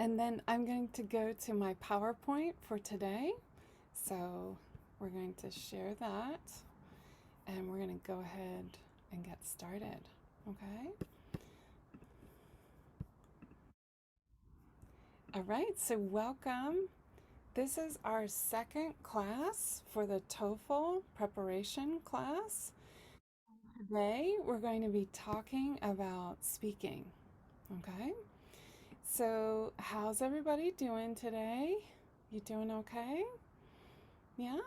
And then I'm going to go to my PowerPoint for today. So we're going to share that and we're going to go ahead and get started. Okay? All right, so welcome. This is our second class for the TOEFL preparation class. Today we're going to be talking about speaking. Okay? So, how's everybody doing today? You doing okay? Yeah?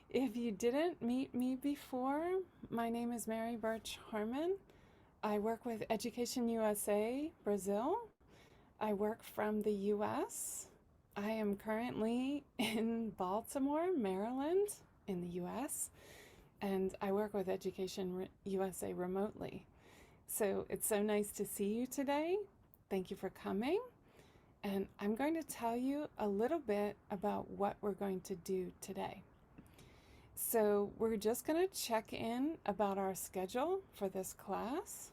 If you didn't meet me before, my name is Mary Birch Harmon. I work with EducationUSA Brazil. I work from the US. I am currently in Baltimore, Maryland, in the US, and I work with Education USA remotely. So it's so nice to see you today. Thank you for coming. And I'm going to tell you a little bit about what we're going to do today. So we're just going to check in about our schedule for this class,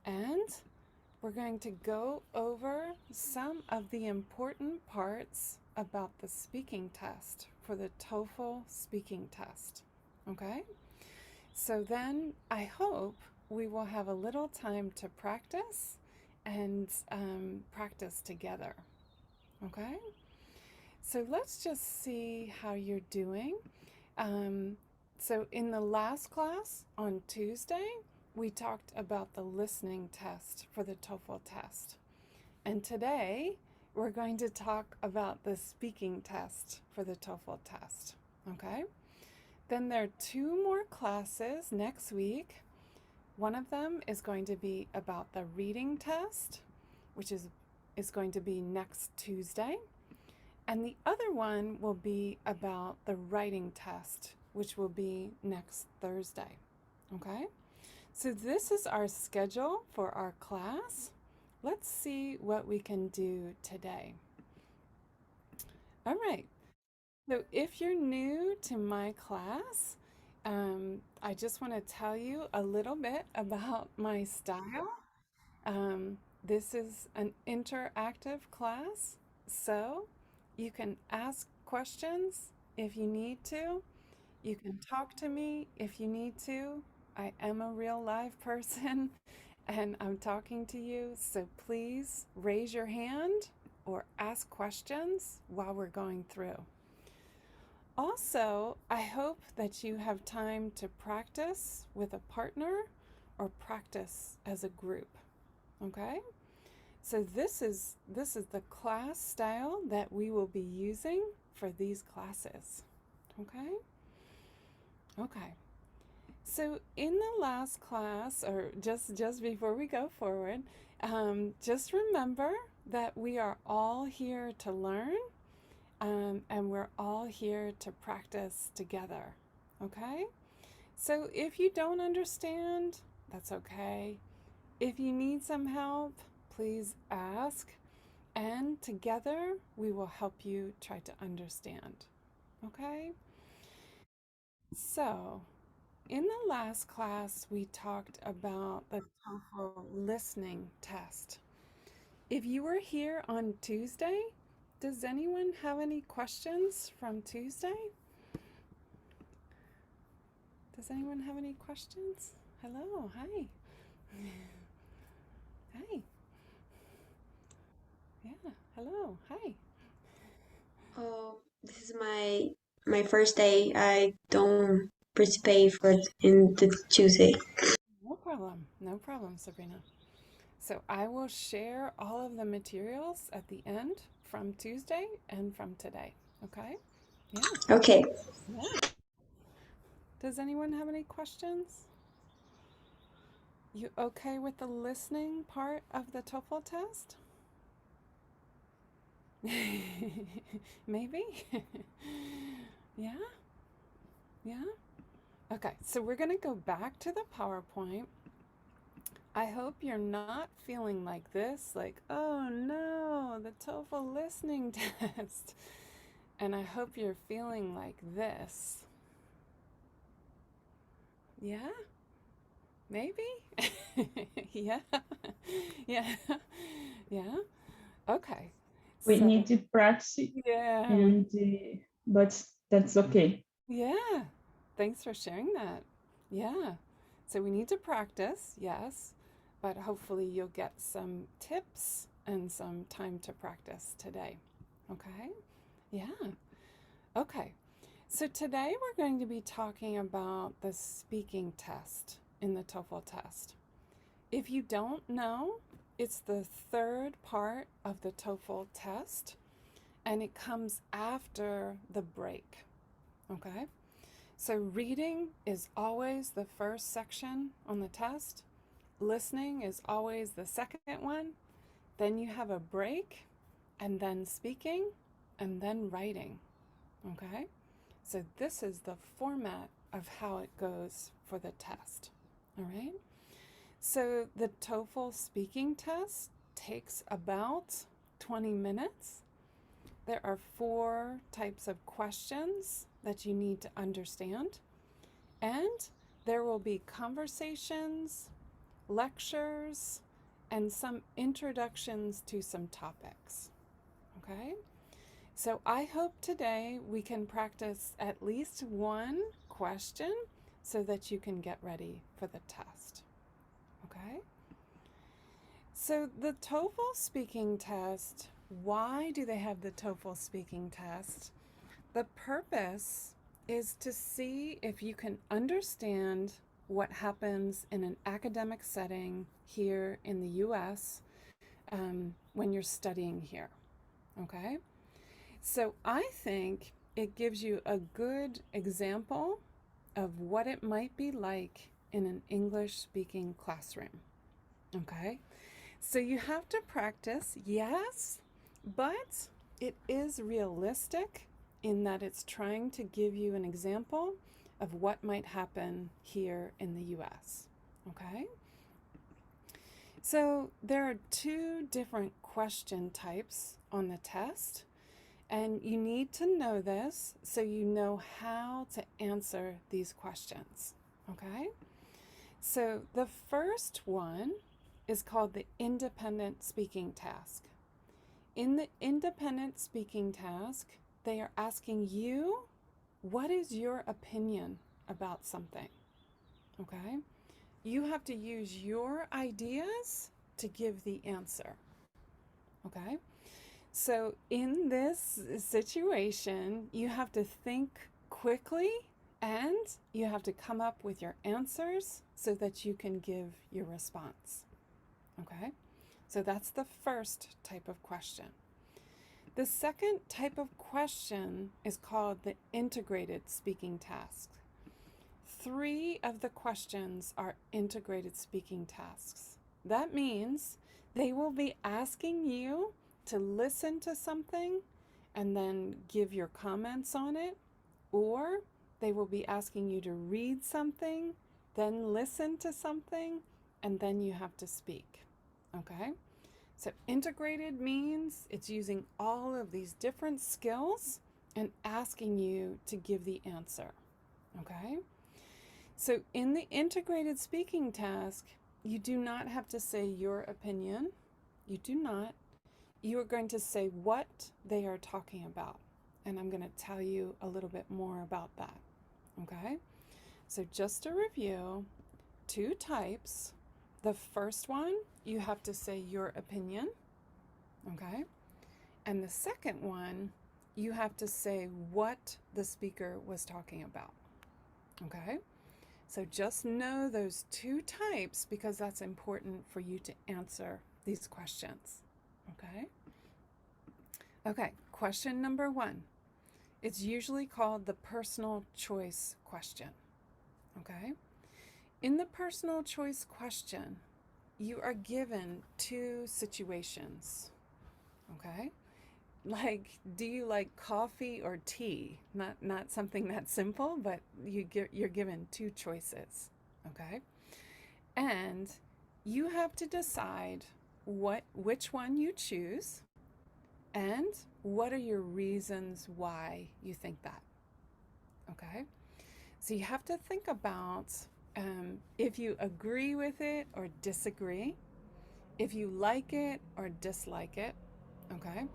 and we're going to go over some of the important parts about the speaking test for the TOEFL speaking test. Okay? So then I hope we will have a little time to practice and practice together. Okay? So let's just see how you're doing. So in the last class on Tuesday, we talked about the listening test for the TOEFL test. And today, we're going to talk about the speaking test for the TOEFL test. Okay? Then there are two more classes next week. One of them is going to be about the reading test, which is going to be next Tuesday. And the other one will be about the writing test, which will be next Thursday. Okay? So this is our schedule for our class. Let's see what we can do today. All right. So if you're new to my class, I just want to tell you a little bit about my style. This is an interactive class, so you can ask questions if you need to. You can talk to me if you need to. I am a real live person and I'm talking to you, so please raise your hand or ask questions while we're going through. Also, I hope that you have time to practice with a partner or practice as a group. Okay? So this is the class style that we will be using for these classes. Okay? Okay. So in the last class, or just before we go forward, just remember that we are all here to learn, and we're all here to practice together. Okay? So if you don't understand, that's okay. If you need some help, please ask, and together we will help you try to understand. Okay? So, in the last class, we talked about the TOEFL listening test. If you were here on Tuesday, does anyone have any questions from Tuesday? Does anyone have any questions? Hello, hi. Hi. Yeah, hello, hi. Oh, this is my first day. I don't participate for in the Tuesday. No problem, Sabrina. So I will share all of the materials at the end from Tuesday and from today. Okay? Yeah. Okay. Yeah. Does anyone have any questions? You okay with the listening part of the TOEFL test? Maybe? Yeah? Yeah? Okay, so we're going to go back to the PowerPoint. I hope you're not feeling like this, like, oh no, the TOEFL listening test. And I hope you're feeling like this. Yeah? Maybe? Yeah? Yeah? Yeah? Okay. we So, need to practice, yeah, and but that's okay. yeah. Thanks for sharing that. Yeah. So we need to practice, yes, but hopefully you'll get some tips and some time to practice today. Okay? Yeah. Okay. So today we're going to be talking about the speaking test in the Toefl test. If you don't know, it's the third part of the Toefl test and it comes after the break. Okay? So reading is always the first section on the test. Listening is always the second one. Then you have a break and then speaking and then writing. Okay? So this is the format of how it goes for the test. All right? So the TOEFL speaking test takes about 20 minutes. There are 4 types of questions that you need to understand, and there will be conversations, lectures, and some introductions to some topics. Okay? So I hope today we can practice at least one question so that you can get ready for the test. Okay? So the TOEFL speaking test, why do they have the TOEFL speaking test? The purpose is to see if you can understand what happens in an academic setting here in the US when you're studying here. Okay? So I think it gives you a good example of what it might be like in an English speaking classroom. Okay? So you have to practice, yes, but it is realistic in that it's trying to give you an example of what might happen here in the US. Okay? So there are 2 different question types on the test, and you need to know this so you know how to answer these questions. Okay? So the first one is called the independent speaking task. In the independent speaking task, they are asking you, what is your opinion about something? Okay? You have to use your ideas to give the answer. Okay? So in this situation, you have to think quickly and you have to come up with your answers so that you can give your response. Okay? So that's the first type of question. The second type of question is called the integrated speaking task. 3 of the questions are integrated speaking tasks. That means they will be asking you to listen to something and then give your comments on it, or they will be asking you to read something, then listen to something, and then you have to speak. Okay? So integrated means it's using all of these different skills and asking you to give the answer. Okay? So in the integrated speaking task, you do not have to say your opinion. You do not. You are going to say what they are talking about. And I'm going to tell you a little bit more about that. Okay? So just to review, 2 types. The first one, you have to say your opinion. Okay? And the second one, you have to say what the speaker was talking about. Okay? So just know those 2 types because that's important for you to answer these questions. Okay? Okay, question number 1. It's usually called the personal choice question. Okay? In the personal choice question, you are given 2 situations. Okay? Like, do you like coffee or tea? Not something that simple, but you're given 2 choices. Okay? And you have to decide which one you choose and what are your reasons why you think that. Okay? So you have to think about if you agree with it or disagree, if you like it or dislike it. Okay?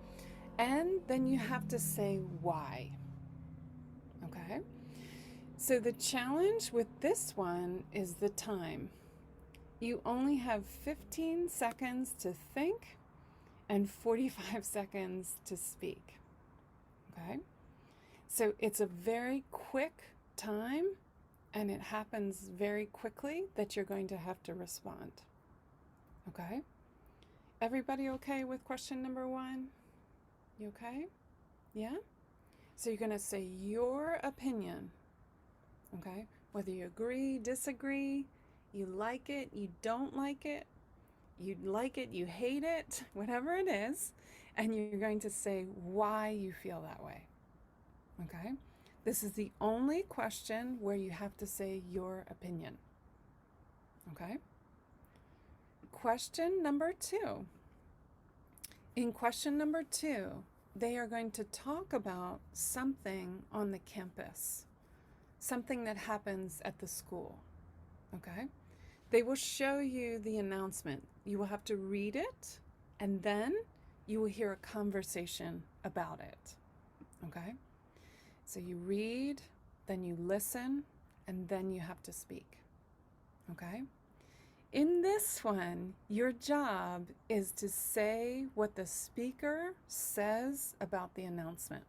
And then you have to say why. Okay? So the challenge with this one is the time. You only have 15 seconds to think and 45 seconds to speak. Okay? So it's a very quick time, and it happens very quickly that you're going to have to respond. Okay? Everybody okay with question number 1? You okay? Yeah? So you're going to say your opinion. Okay? Whether you agree, disagree, you like it, you don't like it, you like it, you hate it, whatever it is, and you're going to say why you feel that way. Okay? This is the only question where you have to say your opinion. Okay? Question number 2. In question number 2, they are going to talk about something on the campus, something that happens at the school. Okay? They will show you the announcement. You will have to read it, and then you will hear a conversation about it. Okay? So you read, then you listen, and then you have to speak. Okay? In this one, your job is to say what the speaker says about the announcement.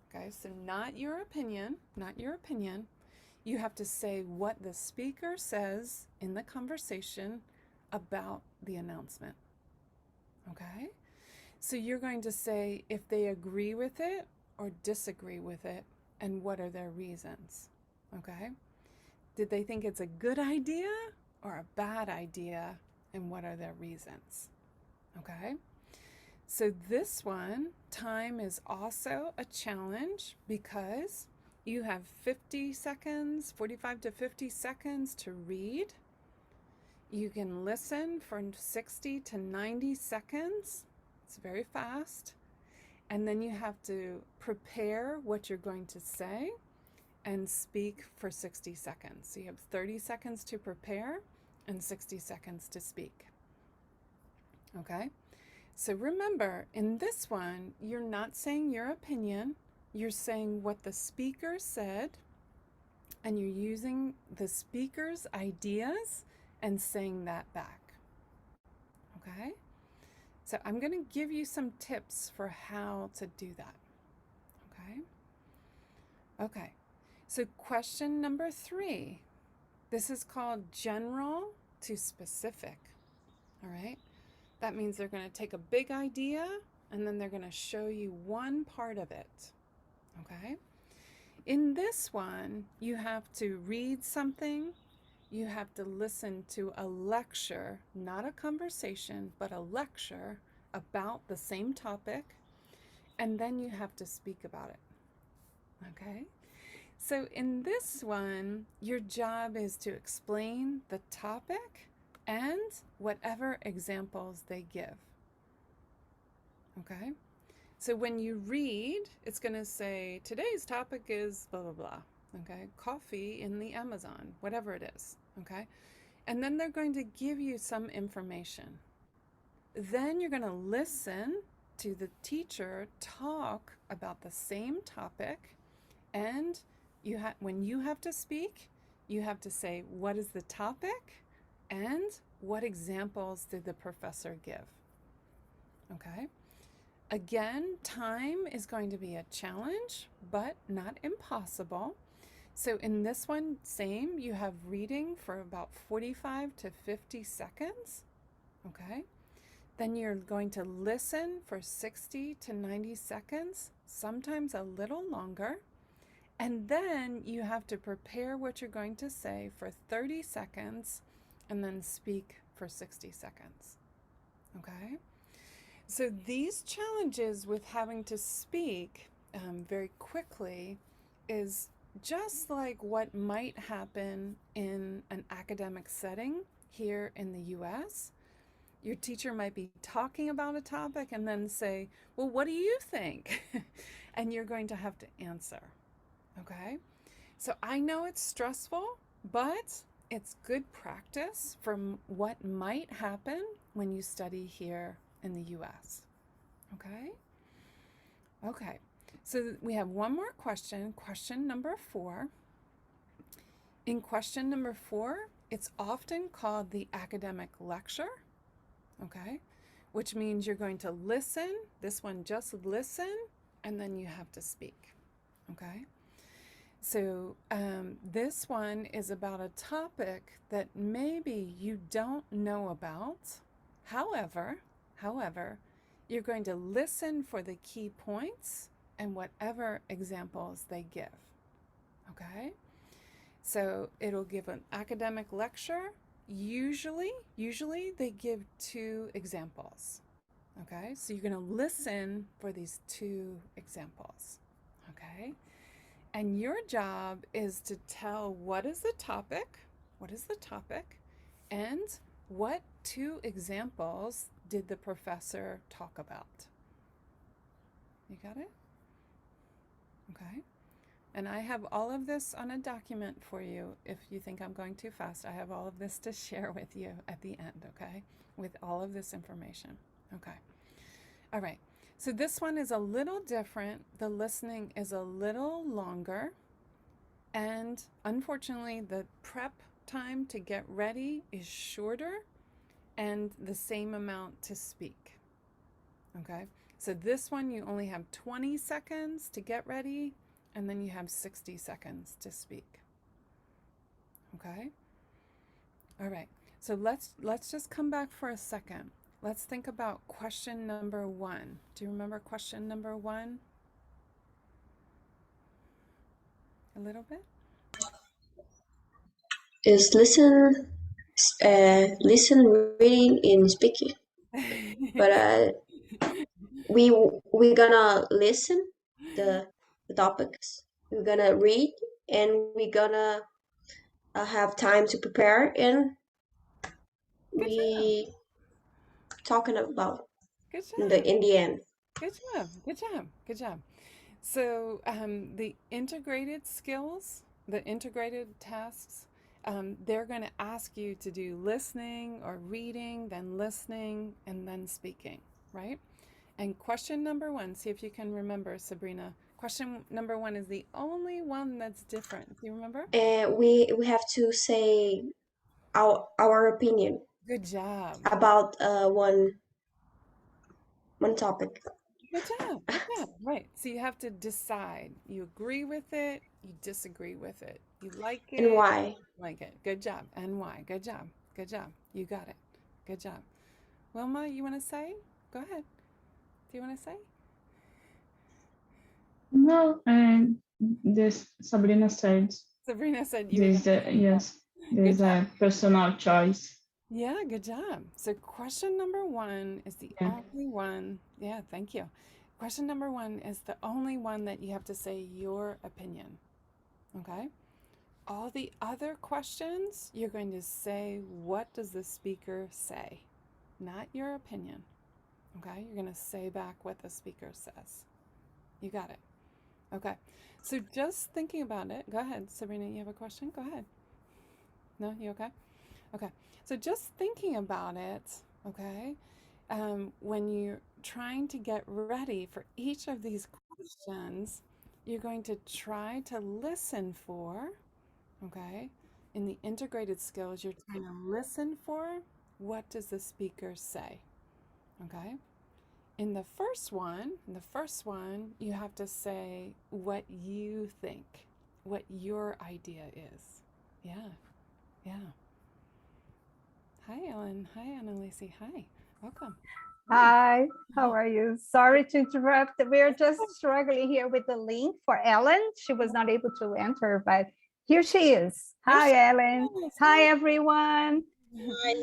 Okay? So not your opinion, not your opinion. You have to say what the speaker says in the conversation about the announcement. Okay? So you're going to say if they agree with it or disagree with it, and what are their reasons. Okay? Did they think it's a good idea or a bad idea, and what are their reasons? Okay? So this one, time is also a challenge because you have 50 seconds, 45 to 50 seconds to read. You can listen for 60 to 90 seconds. It's very fast. And then you have to prepare what you're going to say and speak for 60 seconds. So you have 30 seconds to prepare and 60 seconds to speak. Okay? So remember, in this one, you're not saying your opinion. You're saying what the speaker said, and you're using the speaker's ideas and saying that back. Okay? So I'm going to give you some tips for how to do that. Okay? Okay. So question number 3. This is called general to specific. All right? That means they're going to take a big idea and then they're going to show you one part of it. Okay? In this one, you have to read something. You have to listen to a lecture, not a conversation, but a lecture about the same topic, and then you have to speak about it. Okay? So in this one, your job is to explain the topic and whatever examples they give. Okay? So when you read, it's going to say, today's topic is blah, blah, blah. Okay? Coffee in the Amazon, whatever it is. Okay? And then they're going to give you some information. Then you're going to listen to the teacher talk about the same topic, and when you have to speak, you have to say, what is the topic and what examples did the professor give? Okay? Again, time is going to be a challenge, but not impossible. So in this one, same, you have reading for about 45 to 50 seconds. Okay? Then you're going to listen for 60 to 90 seconds, sometimes a little longer. And then you have to prepare what you're going to say for 30 seconds and then speak for 60 seconds. Okay? So these challenges with having to speak very quickly is just like what might happen in an academic setting here in the US. Your teacher might be talking about a topic and then say, well, what do you think? And you're going to have to answer. Okay? So I know it's stressful, but it's good practice for what might happen when you study here in the US. Okay? Okay, so we have one more question, question number 4. In question number 4, it's often called the academic lecture, okay, which means you're going to listen. This one, just listen, and then you have to speak, okay? So this one is about a topic that maybe you don't know about. However, you're going to listen for the key points and whatever examples they give, okay? So it'll give an academic lecture. Usually they give 2 examples, okay? So you're going to listen for these 2 examples, okay? And your job is to tell what is the topic, and what 2 examples did the professor talk about. You got it? Okay. And I have all of this on a document for you. If you think I'm going too fast, I have all of this to share with you at the end, okay? With all of this information. Okay. All right. So this one is a little different. The listening is a little longer. And unfortunately, the prep time to get ready is shorter and the same amount to speak. Okay? So this one, you only have 20 seconds to get ready, and then you have 60 seconds to speak. Okay? All right. So let's just come back for a second. Let's think about question number 1. Do you remember question number 1? A little bit? Is listen, reading, and speaking. But we gonna listen the topics. We're gonna read, and we're gonna have time to prepare, and Good job. we talking about Good in job. the end. Good job. Good job. Good job. So the integrated skills, the integrated tasks, they're going to ask you to do listening or reading, then listening, and then speaking, right? And question number 1, see if you can remember, Sabrina. Question number 1 is the only one that's different. Do you remember? And we have to say our opinion Good job. about one topic. Good job. Good job. Right. So you have to decide. You agree with it, you disagree with it. You like And it, why? like it. Good job. And why? Good job. Good job. You got it. Good job. Wilma, you want to say? Go ahead. Do you want to say? No, and this Sabrina said Sabrina said you were going to say yes, good there's job. a personal choice. Yeah, good job. So question number 1 is the Yeah. only one. Yeah, thank you. Question number 1 is the only one that you have to say your opinion. Okay? All the other questions, you're going to say, what does the speaker say? Not your opinion. Okay? You're going to say back what the speaker says. You got it. Okay. So just thinking about it, go ahead, Sabrina, you have a question? Go ahead. No, you okay? Okay. So just thinking about it, okay, when you're trying to get ready for each of these questions, you're going to try to listen for, okay, in the integrated skills, you're trying to listen for what does the speaker say, okay? In the first one, you have to say what you think, what your idea is. Yeah, yeah. Hi, Ellen. Hi, Annalise. Hi. Welcome. Hi, how are you? Sorry to interrupt. We're just struggling here with the link for Ellen. She was not able to enter, but here she is. Hi, Ellen. Hi, everyone.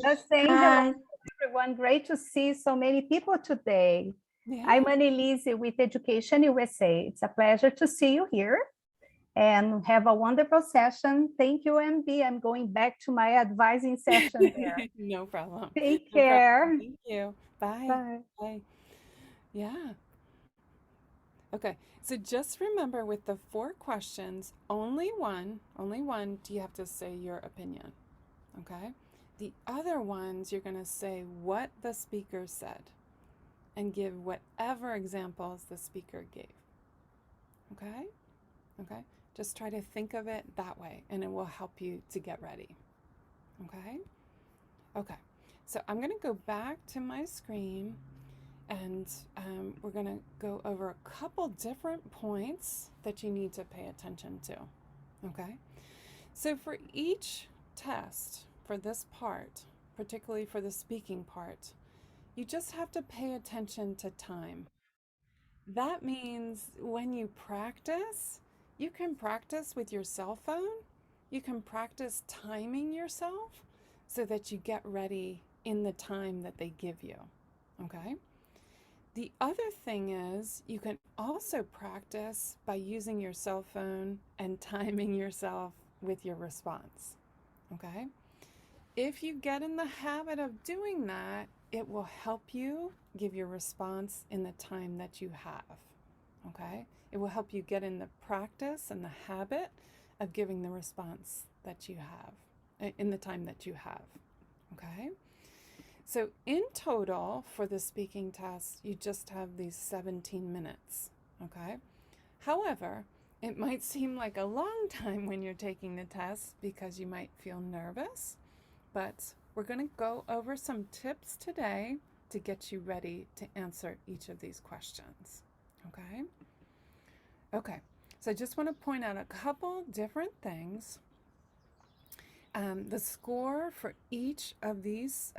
Just saying hello to everyone. Great to see so many people today. Yeah. I'm Annalise with Education USA. It's a pleasure to see you here and have a wonderful session. Thank you, MB. I'm going back to my advising session there. No problem. Take No care. problem. Thank you. Bye. Bye. Bye. Yeah. Okay. So just remember with the 4 questions, only one do you have to say your opinion. Okay? The other ones, you're going to say what the speaker said. and give whatever examples the speaker gave. Okay? Okay? Just try to think of it that way, and it will help you to get ready. Okay? Okay. So I'm going to go back to my screen, and we're going to go over a couple different points that you need to pay attention to. Okay? So for each test, for this part, particularly for the speaking part, you just have to pay attention to time. That means when you practice, you can practice with your cell phone. You can practice timing yourself so that you get ready in the time that they give you. Okay? The other thing is you can also practice by using your cell phone and timing yourself with your response. Okay? If you get in the habit of doing that, it will help you give your response in the time that you have. Okay? It will help you get in the practice and the habit of giving the response that you have in the time that you have. Okay? So in total for the speaking test, you just have these 17 minutes. Okay? However, it might seem like a long time when you're taking the test because you might feel nervous, but we're going to go over some tips today to get you ready to answer each of these questions. Okay? Okay, so I just want to point out a couple different things. The score for each of these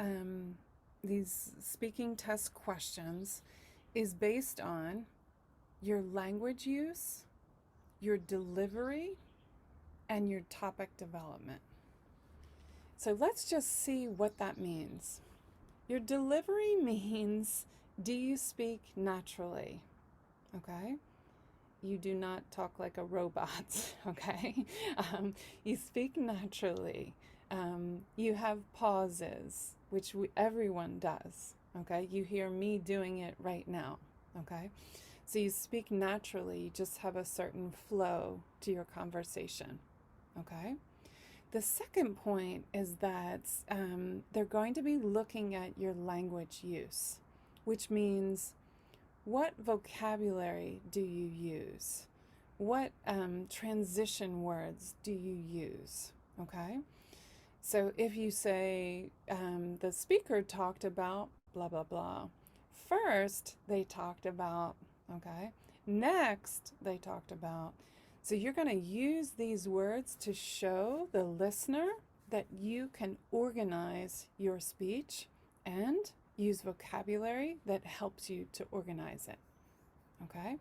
speaking test questions is based on your language use, your delivery, and your topic development. So let's just see what that means. Your delivery means, do you speak naturally? Okay? You do not talk like a robot, okay? You speak naturally. You have pauses, which everyone does, okay? You hear me doing it right now, okay? So you speak naturally, you just have a certain flow to your conversation, okay? The second point is that they're going to be looking at your language use, which means what vocabulary do you use? What transition words do you use? Okay? So if you say the speaker talked about blah, blah, blah. First, they talked about, okay? Next, they talked about. So you're going to use these words to show the listener that you can organize your speech and use vocabulary that helps you to organize it. Okay?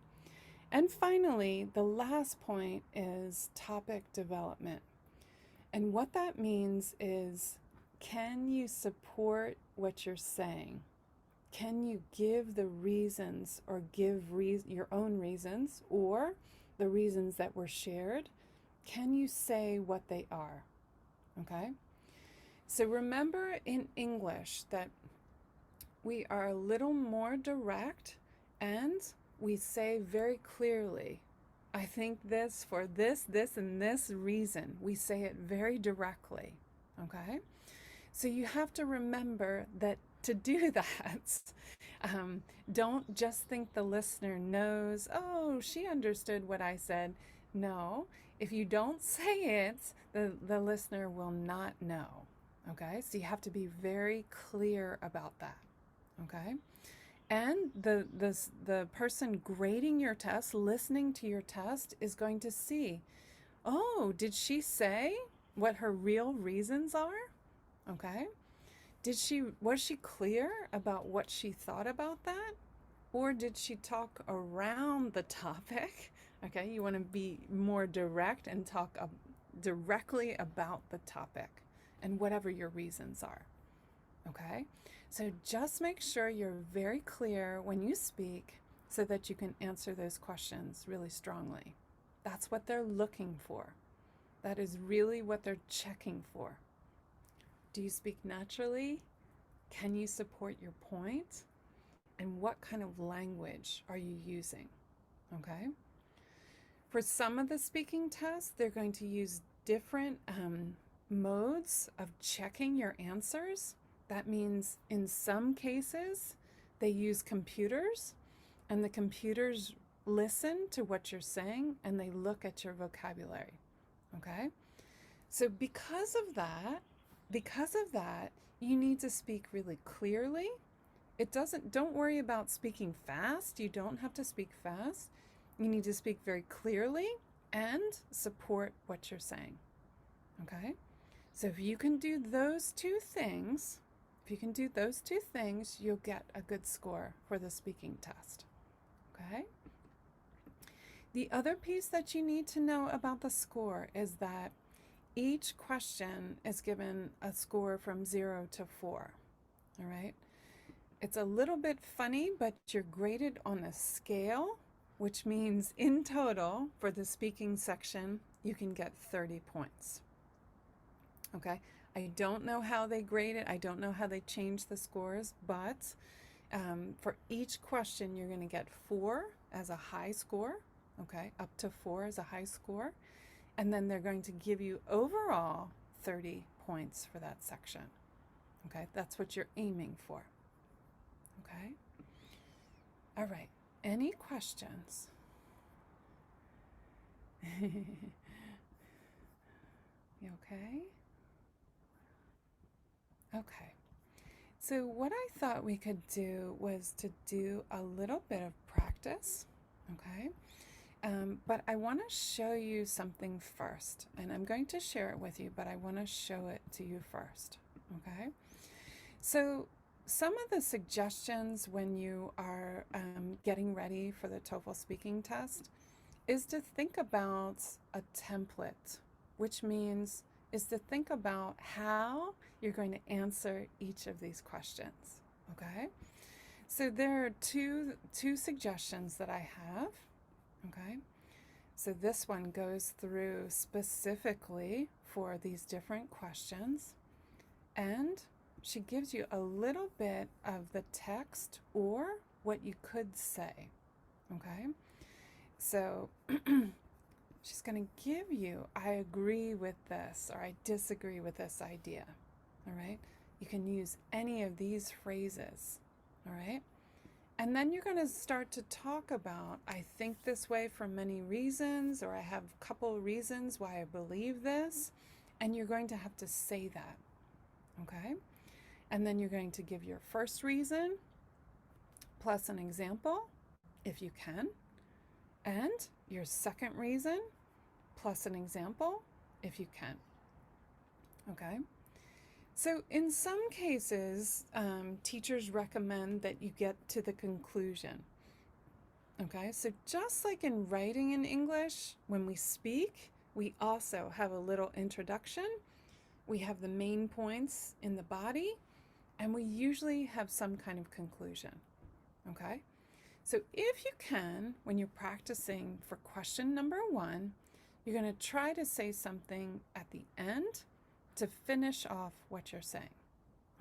And finally, the last point is topic development. And what that means is, can you support what you're saying? Can you give the reasons or give your own reasons or the reasons that were shared? Can you say what they are? Okay? So remember in English that we are a little more direct and we say very clearly, I think this for this, this, and this reason. We say it very directly, okay? So you have to remember that to do that, don't just think the listener knows, oh, she understood what I said. No, if you don't say it, the listener will not know, okay? So you have to be very clear about that. Okay, and the person grading your test, listening to your test, is going to see, oh, did she say what her real reasons are? Okay, was she clear about what she thought about that, or did she talk around the topic? Okay, you want to be more direct and talk directly about the topic and whatever your reasons are. Okay, so just make sure you're very clear when you speak so that you can answer those questions really strongly. That's what they're looking for. That is really what they're checking for. Do you speak naturally? Can you support your point? And what kind of language are you using? Okay. For some of the speaking tests, they're going to use different modes of checking your answers. That means in some cases, they use computers, and the computers listen to what you're saying and they look at your vocabulary. Okay? So because of that, you need to speak really clearly. Don't worry about speaking fast. You don't have to speak fast. You need to speak very clearly and support what you're saying. Okay? So if you can do those two things, you'll get a good score for the speaking test. Okay? The other piece that you need to know about the score is that each question is given a score from 0 to 4. All right? It's a little bit funny, but you're graded on a scale, which means in total for the speaking section, you can get 30 points. Okay? I don't know how they grade it. I don't know how they change the scores, but for each question, you're going to get 4 as a high score. Okay? Up to 4 as a high score. And then they're going to give you overall 30 points for that section. Okay? That's what you're aiming for. Okay? All right. Any questions? You okay? Okay. So what I thought we could do was to do a little bit of practice. Okay? But I want to show you something first, and I'm going to share it with you, but I want to show it to you first. Okay? So some of the suggestions when you are getting ready for the TOEFL speaking test is to think about a template, which means is to think about how you're going to answer each of these questions. Okay? So there are two suggestions that I have. Okay? So this one goes through specifically for these different questions, and she gives you a little bit of the text or what you could say. Okay? So she's going to give you, I agree with this, or I disagree with this idea. All right? You can use any of these phrases. All right? And then you're going to start to talk about, I think this way for many reasons, or I have a couple reasons why I believe this, and you're going to have to say that. Okay? And then you're going to give your first reason plus an example, if you can, and your second reason plus an example, if you can. Okay? So in some cases, teachers recommend that you get to the conclusion. Okay? So just like in writing in English, when we speak, we also have a little introduction. We have the main points in the body, and we usually have some kind of conclusion. Okay? So if you can, when you're practicing for question number 1, you're going to try to say something at the end to finish off what you're saying.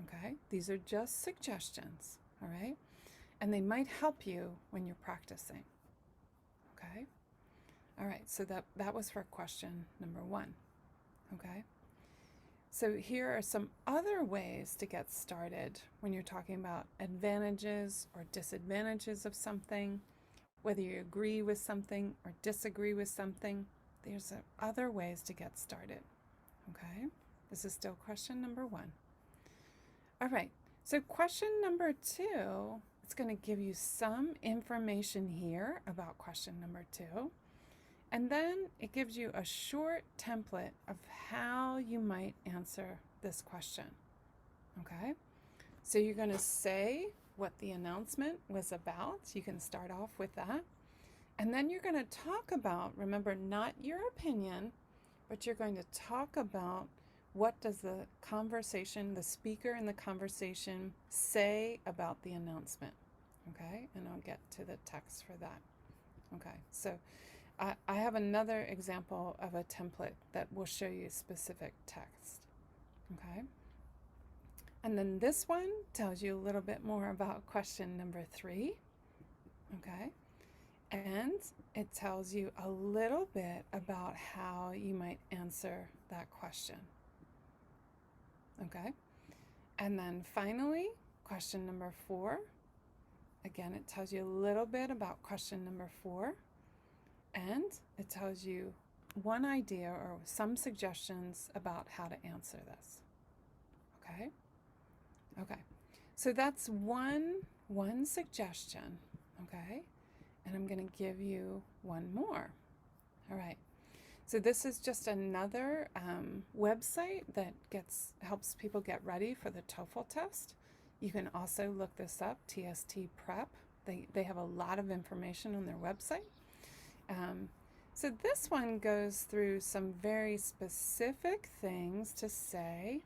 Okay? These are just suggestions. All right? And they might help you when you're practicing. Okay? All right, so that was for question number 1. Okay? So here are some other ways to get started when you're talking about advantages or disadvantages of something, whether you agree with something or disagree with something. There's other ways to get started. Okay? This is still question number 1. All right, so question number 2, it's going to give you some information here about question number 2. And then it gives you a short template of how you might answer this question. Okay? So you're going to say what the announcement was about. You can start off with that. And then you're going to talk about, remember, not your opinion, but you're going to talk about what does the conversation, the speaker in the conversation say about the announcement. Okay? And I'll get to the text for that. Okay, so I have another example of a template that will show you specific text. Okay? And then this one tells you a little bit more about question number 3. Okay? And it tells you a little bit about how you might answer that question. Okay? And then finally, question number 4 Again, it tells you a little bit about question number 4, and it tells you one idea or some suggestions about how to answer this. Okay? Okay. So that's one suggestion, okay? And I'm going to give you one more. All right. So this is just another website that helps people get ready for the TOEFL test. You can also look this up, TST Prep. They have a lot of information on their website. So this one goes through some very specific things to say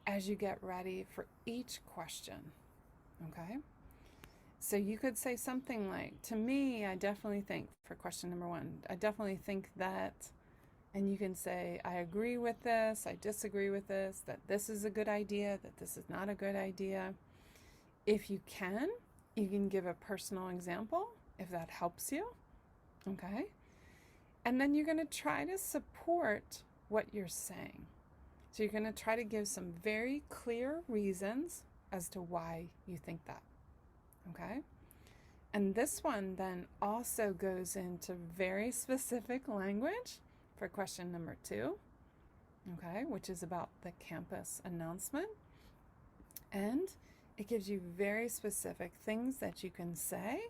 as you get ready for each question, okay? So you could say something like, to me, I definitely think, for question number 1, I definitely think that, and you can say, I agree with this, I disagree with this, that this is a good idea, that this is not a good idea. If you can give a personal example, if that helps you, okay? And then you're going to try to support what you're saying. So you're going to try to give some very clear reasons as to why you think that, okay? And this one then also goes into very specific language for question number 2, okay, which is about the campus announcement. And it gives you very specific things that you can say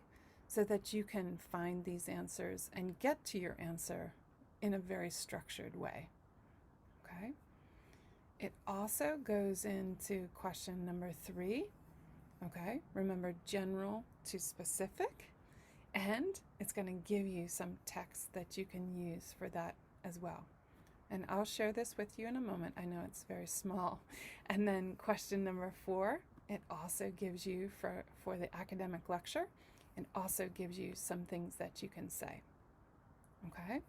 so that you can find these answers and get to your answer in a very structured way, okay? It also goes into question number 3, okay? Remember, general to specific, and it's going to give you some text that you can use for that as well. And I'll share this with you in a moment. I know it's very small. And then question number 4, it also gives you for the academic lecture, it also gives you some things that you can say, okay?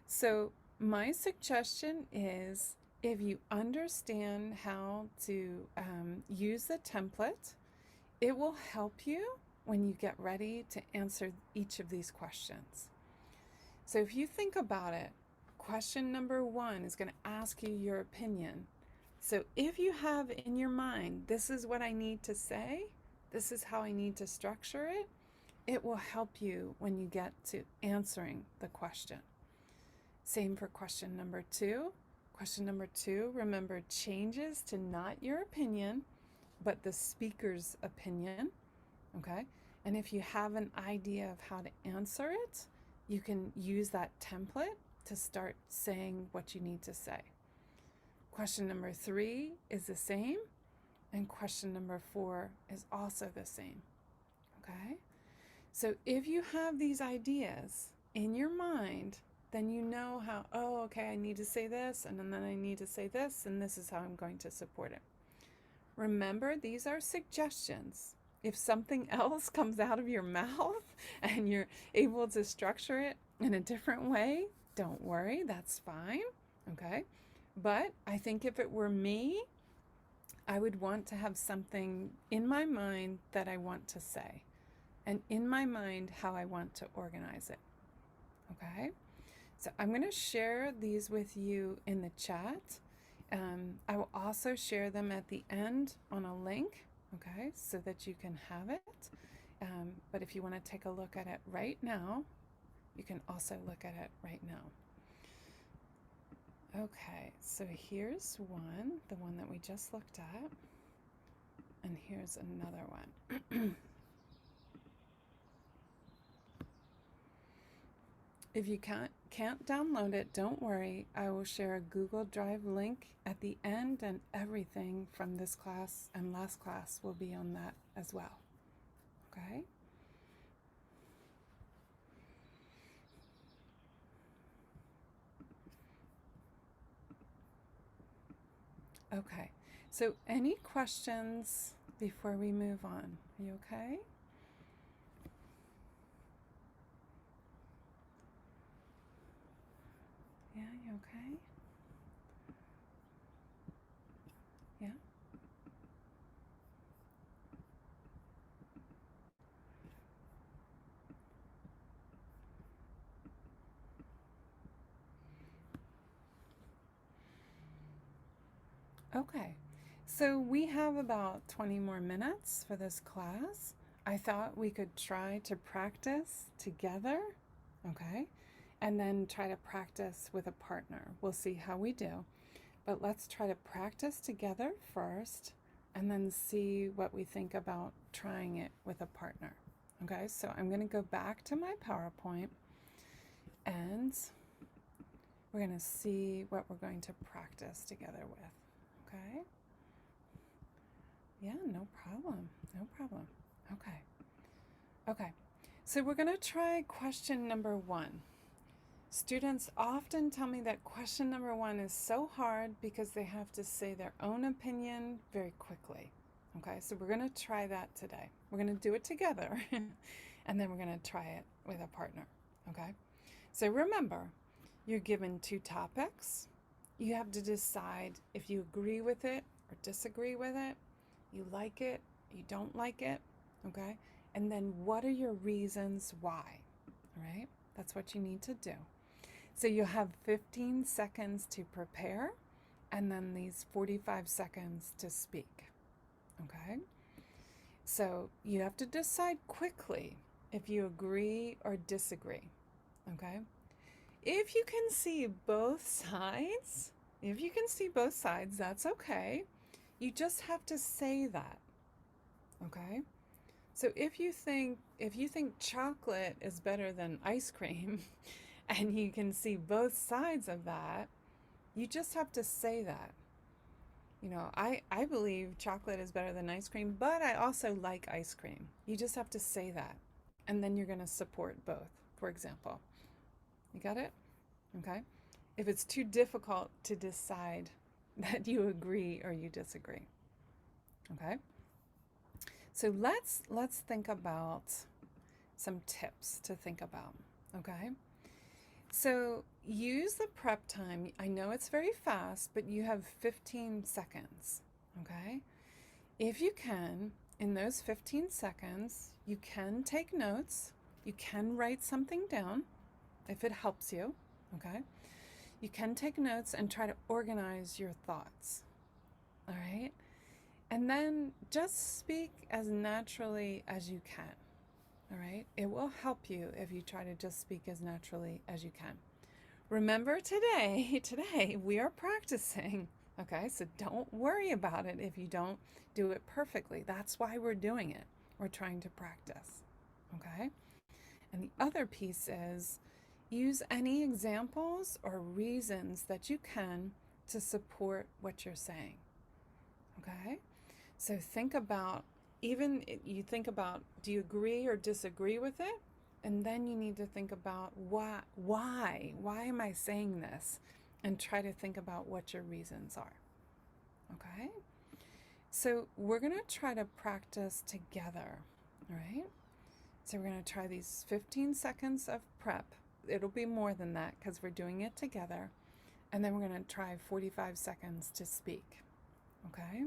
So my suggestion is, if you understand how to use the template, it will help you when you get ready to answer each of these questions. So if you think about it, question number 1 is going to ask you your opinion. So if you have in your mind, this is what I need to say, this is how I need to structure it, it will help you when you get to answering the question. Same for question number 2. Question number 2, remember, changes to not your opinion, but the speaker's opinion, okay? And if you have an idea of how to answer it, you can use that template to start saying what you need to say. Question number 3 is the same, and question number 4 is also the same, okay? So if you have these ideas in your mind, then you know how, oh, okay, I need to say this, and then I need to say this, and this is how I'm going to support it. Remember, these are suggestions. If something else comes out of your mouth and you're able to structure it in a different way, don't worry, that's fine, okay? But I think if it were me, I would want to have something in my mind that I want to say, and in my mind how I want to organize it, okay? So I'm going to share these with you in the chat. I will also share them at the end on a link, okay, so that you can have it. But if you want to take a look at it right now, you can also look at it right now. Okay, so here's one, the one that we just looked at, and here's another one. If you can't download it, don't worry. I will share a Google Drive link at the end, and everything from this class and last class will be on that as well. Okay? Okay. So any questions before we move on? Are you okay? Yeah, you okay? Yeah? Okay. So we have about 20 more minutes for this class. I thought we could try to practice together, okay? And then try to practice with a partner. We'll see how we do. But let's try to practice together first and then see what we think about trying it with a partner. Okay, so I'm going to go back to my PowerPoint and we're going to see what we're going to practice together with. Okay? Yeah, no problem. No problem. Okay. Okay, so we're going to try question number 1. Students often tell me that question number 1 is so hard because they have to say their own opinion very quickly. Okay, so we're going to try that today. We're going to do it together and then we're going to try it with a partner. Okay, so remember, you're given 2 topics. You have to decide if you agree with it or disagree with it, you like it, you don't like it. Okay, and then what are your reasons why? All right, that's what you need to do. So you'll have 15 seconds to prepare and then these 45 seconds to speak. Okay? So you have to decide quickly if you agree or disagree. Okay? If you can see both sides, that's okay. You just have to say that. Okay? So if you think chocolate is better than ice cream, and you can see both sides of that, you just have to say that. You know, I believe chocolate is better than ice cream, but I also like ice cream. You just have to say that. And then you're going to support both, for example. You got it? Okay. If it's too difficult to decide that you agree or you disagree. Okay. So let's think about some tips to think about. Okay. So use the prep time. I know it's very fast, but you have 15 seconds, okay? If you can, in those 15 seconds, you can take notes. You can write something down if it helps you, okay? You can take notes and try to organize your thoughts, all right? And then just speak as naturally as you can. All right, it will help you if you try to just speak as naturally as you can. Remember today we are practicing, okay? So don't worry about it if you don't do it perfectly. That's why we're doing it. We're trying to practice, okay? And the other piece is use any examples or reasons that you can to support what you're saying, okay? So think about do you agree or disagree with it? And then you need to think about why am I saying this? And try to think about what your reasons are. Okay? So we're going to try to practice together, all right? So we're going to try these 15 seconds of prep. It'll be more than that because we're doing it together. And then we're going to try 45 seconds to speak, okay?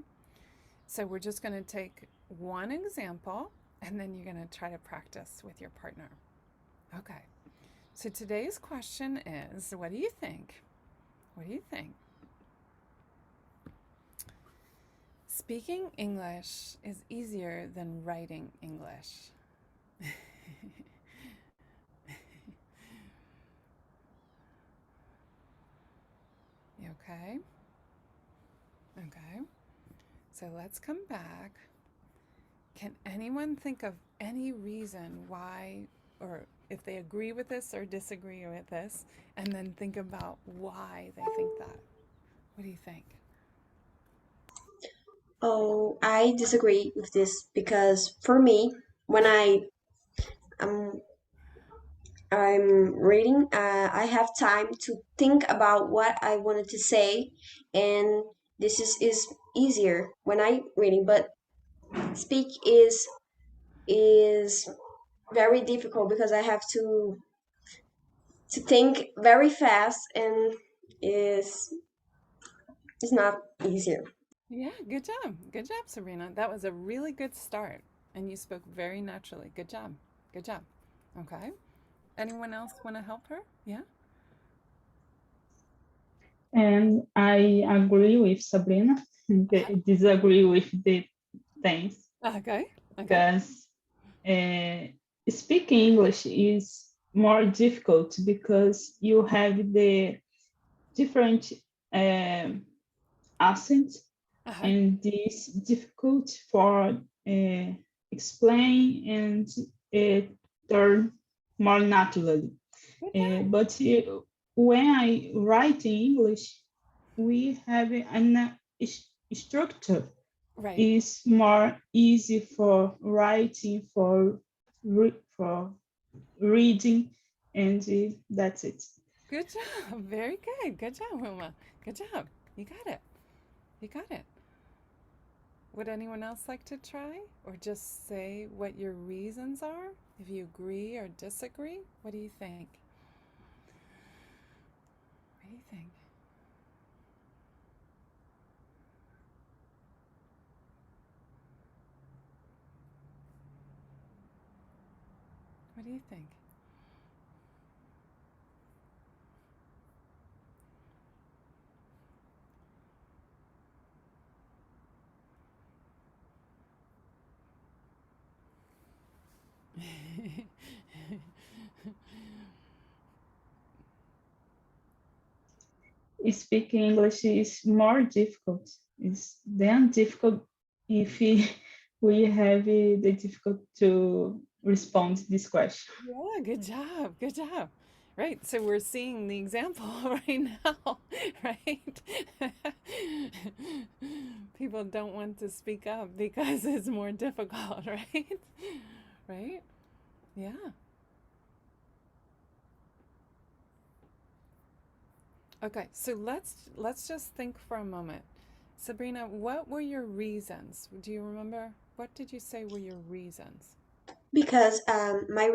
So we're just going to take one example, and then you're going to try to practice with your partner. Okay, so today's question is, what do you think? What do you think? Speaking English is easier than writing English. You okay? Okay. So let's come back. Can anyone think of any reason why, or if they agree with this or disagree with this, and then think about why they think that? What do you think? Oh, I disagree with this because for me, when I'm reading, I have time to think about what I wanted to say, and this is easier when I reading. But speak is very difficult because I have to think very fast, and is not easier. Yeah, good job. Good job, Sabrina. That was a really good start, and you spoke very naturally. Good job. Good job. Okay. Anyone else want to help her? Yeah? And I agree with Sabrina. Disagree with the things. Okay. Okay. Because speaking English is more difficult because you have the different accents, and this difficult for explain and turn more naturally. But when I write in English, we have an structure. Right. It's more easy for writing, for reading, and that's it. Good job. Very good. Good job, Wilma. Good job. You got it. You got it. Would anyone else like to try? Or just say what your reasons are? If you agree or disagree? What do you think? What do you think? What do you think? Speaking English is more difficult. It's then difficult if we have the difficult to respond to this question. Yeah, good job. Good job. Right. So we're seeing the example right now, right? People don't want to speak up because it's more difficult, right? Right? Yeah. Okay, so let's just think for a moment. Sabrina, what were your reasons? Do you remember? What did you say were your reasons? Because my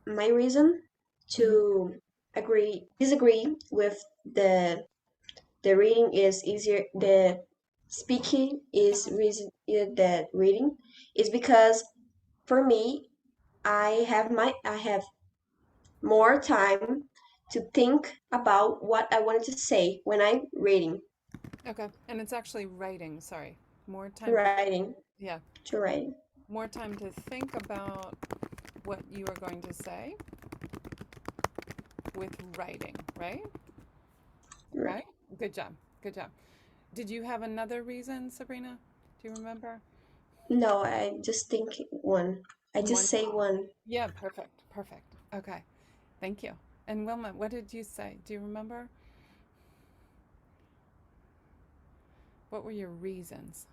reason to disagree with the reading is easier, the speaking is reason the reading is because for me I have more time to think about what I wanted to say when I'm reading. Okay, and it's actually writing, sorry. More time, Writing yeah, to writing. more time to think about what you are going to say with writing, right? Right? Good job. Good job. Did you have another reason, Sabrina? Do you remember? No, I just think one. I just One. say one. Yeah, perfect. Perfect. Okay. Thank you. And Wilma, what did you say? Do you remember? What were your reasons?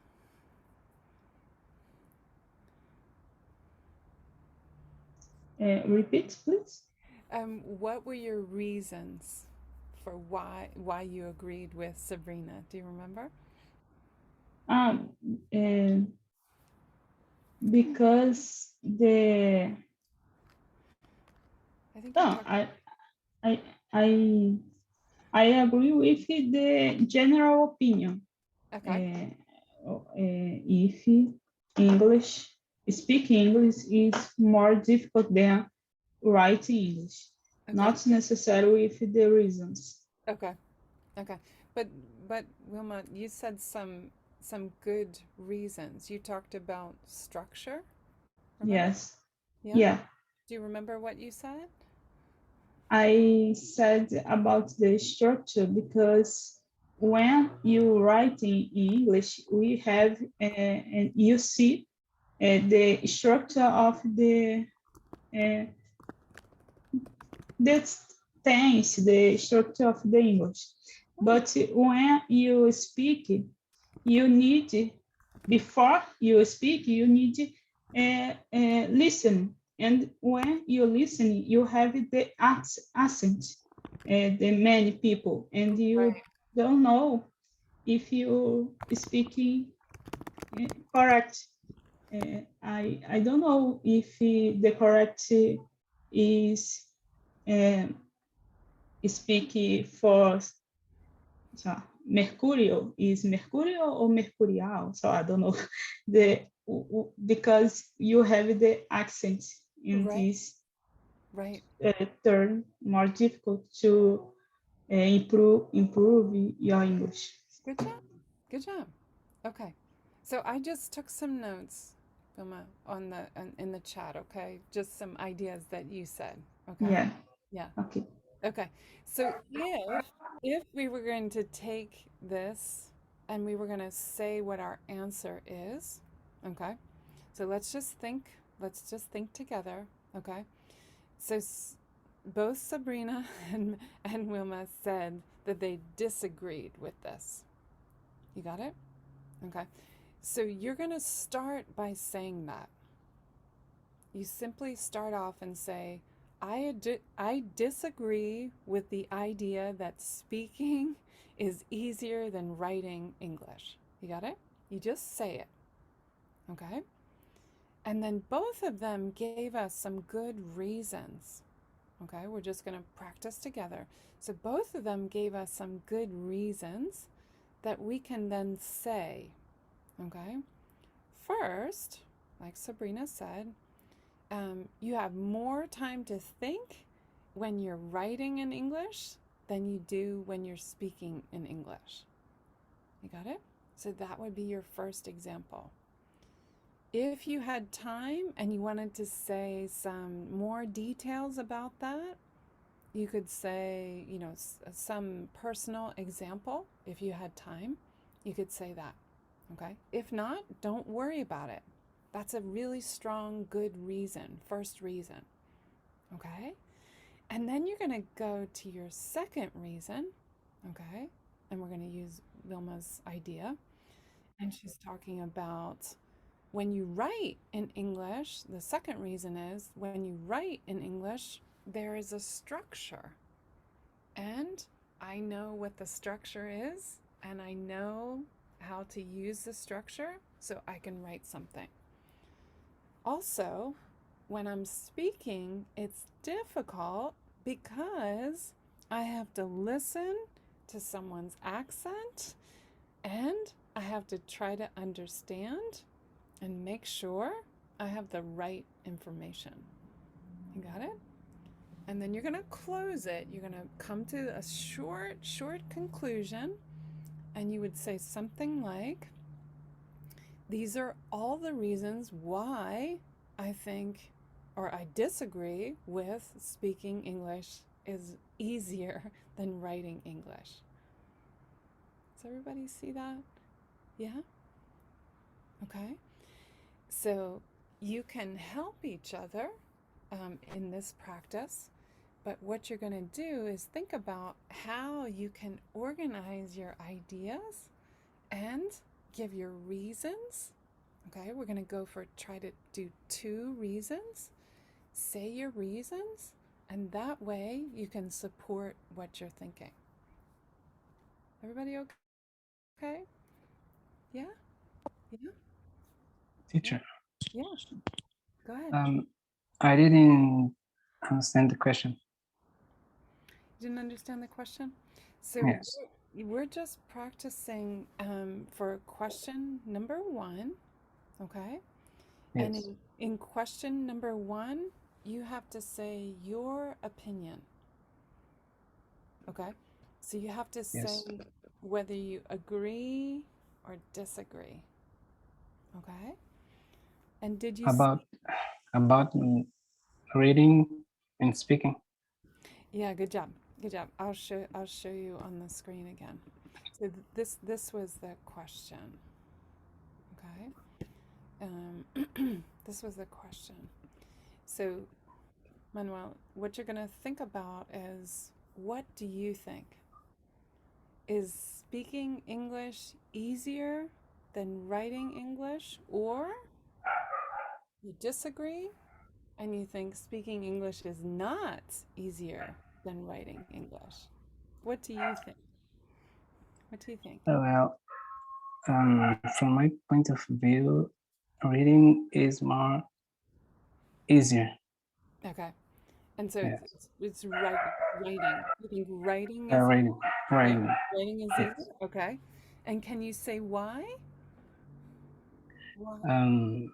Repeat, please. What were your reasons for why you agreed with Sabrina? Do you remember? Because I think no, I I I agree with the general opinion. Okay. If English, speaking English is more difficult than writing English, Okay. not necessarily with the reasons. Okay. Okay. But Wilma, you said some good reasons. You talked about structure. Remember? Yes. Yeah. Yeah. Do you remember what you said? I said about the structure because when you write in English, we have and you see the structure of the tense, the structure of the English. But when you speak, you need, before you speak, you need listen. And when you listen, you have the accent, the many people, and you don't know if you speaking correct. I don't know if the correct is speak for so Mercurio is Mercurio or Mercurial. So I don't know because you have the accent in this term more difficult to improve your English. Good job. Good job. Okay. So I just took some notes Vilma, in the chat, okay? Just some ideas that you said, okay? Yeah. Yeah. Okay. Okay. So if we were going to take this and we were going to say what our answer is, okay? So let's just think together, okay? So both Sabrina and Wilma said that they disagreed with this. You got it? Okay. So you're going to start by saying that. You simply start off and say, I disagree with the idea that speaking is easier than writing English. You got it? You just say it. Okay? And then both of them gave us some good reasons. Okay? We're just going to practice together. So both of them gave us some good reasons that we can then say. Okay? First, like Sabrina said, you have more time to think when you're writing in English than you do when you're speaking in English. You got it? So that would be your first example. If you had time and you wanted to say some more details about that, you could say, you know, some personal example. If you had time, you could say that. Okay? If not, don't worry about it. That's a really strong, good reason, first reason. Okay? And then you're going to go to your second reason. Okay? And we're going to use Vilma's idea. And she's talking about when you write in English, the second reason is when you write in English, there is a structure. And I know what the structure is, and I know how to use the structure so I can write something. Also, when I'm speaking, it's difficult because I have to listen to someone's accent and I have to try to understand and make sure I have the right information. You got it? And then you're going to close it. You're going to come to a short conclusion, and you would say something like, these are all the reasons why I think or I disagree with speaking English is easier than writing English. Does everybody see that? Yeah? Okay. So you can help each other in this practice, but what you're going to do is think about how you can organize your ideas and give your reasons. Okay, we're going to try to do 2 reasons. Say your reasons, and that way you can support what you're thinking. Everybody okay? Yeah? Yeah? Teacher. Yeah. Go ahead. I didn't understand the question. You didn't understand the question? So Yes. we're just practicing for question number 1, okay? Yes. And in question number 1, you have to say your opinion. Okay? So you have to say Yes. whether you agree or disagree. Okay? And did you about reading and speaking? Yeah, good job. Good job. I'll show you on the screen again. So this was the question. Okay? This was the question. So, Manuel, what you're going to think about is, what do you think? Is speaking English easier than writing English, or you disagree and you think speaking English is not easier than writing English? What do you think? What do you think? Well, from my point of view, reading is more easier. Okay. And so Yes. it's writing. You think writing is Writing. writing is Yes. easier? Okay. And can you say why? Why?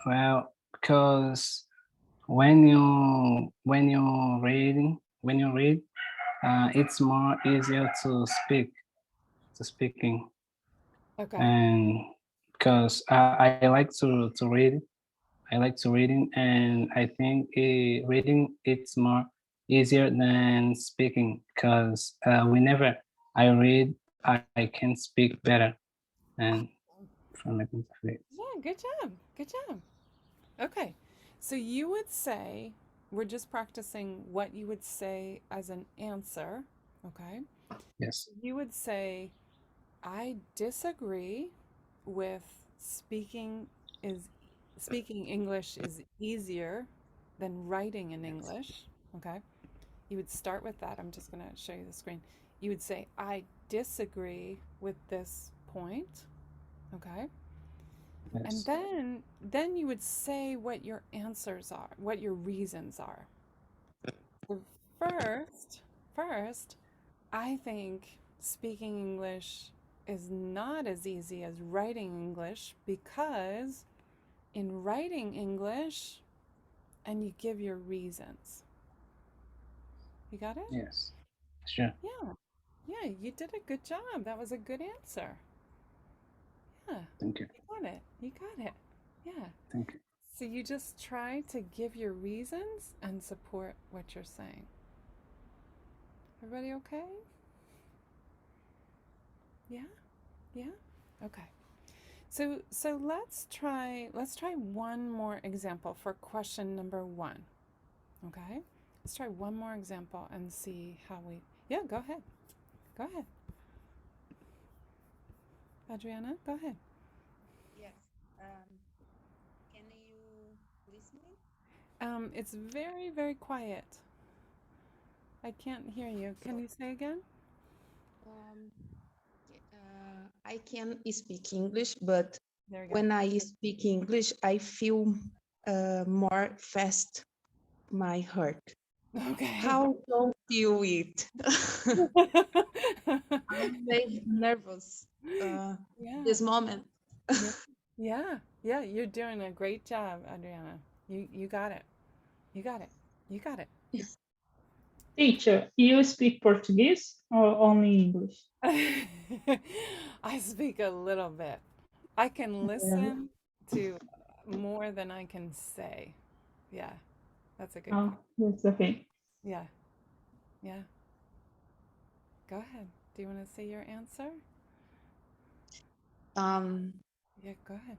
Well, because when you read, it's more easier to speaking. Okay. And because I like to read. I like to reading, and I think reading it's more easier than speaking, because whenever I read, I can speak better. And from my point of view, Yeah, good job. Good job. Okay. So you would say, we're just practicing what you would say as an answer. Okay. yes, You would say, I disagree with speaking English is easier than writing in English. Okay. You would start with that. I'm just going to show you the screen. You would say, I disagree with this point. Okay. And yes, then you would say what your answers are, what your reasons are. So first, I think speaking English is not as easy as writing English, because in writing English and you give your reasons. You got it? yes, sure. Yeah. Yeah, you did a good job. That was a good answer. Yeah. Thank you. You got it. You got it. Yeah. Thank you. So you just try to give your reasons and support what you're saying. Everybody okay? Yeah? Yeah? Okay. So let's try one more example for question number 1. Okay? Let's try one more example and see how we Yeah, go ahead. Go ahead. Adriana, go ahead. Yes. Can you listen me? It's very, very quiet. I can't hear you. Can you say again? Um, I can speak English, but There we go. when I speak English, I feel more fast my heart. Okay. How don't feel it? I'm very nervous Yeah. this moment. Yeah. Yeah, you're doing a great job, Adriana. You got it. You got it. You got it. Teacher, you speak Portuguese or only English? I speak a little bit. I can listen to more than I can say. Yeah, that's a good Oh, that's okay. Yeah. Yeah. Go ahead. Do you want to say your answer? Yeah, go ahead.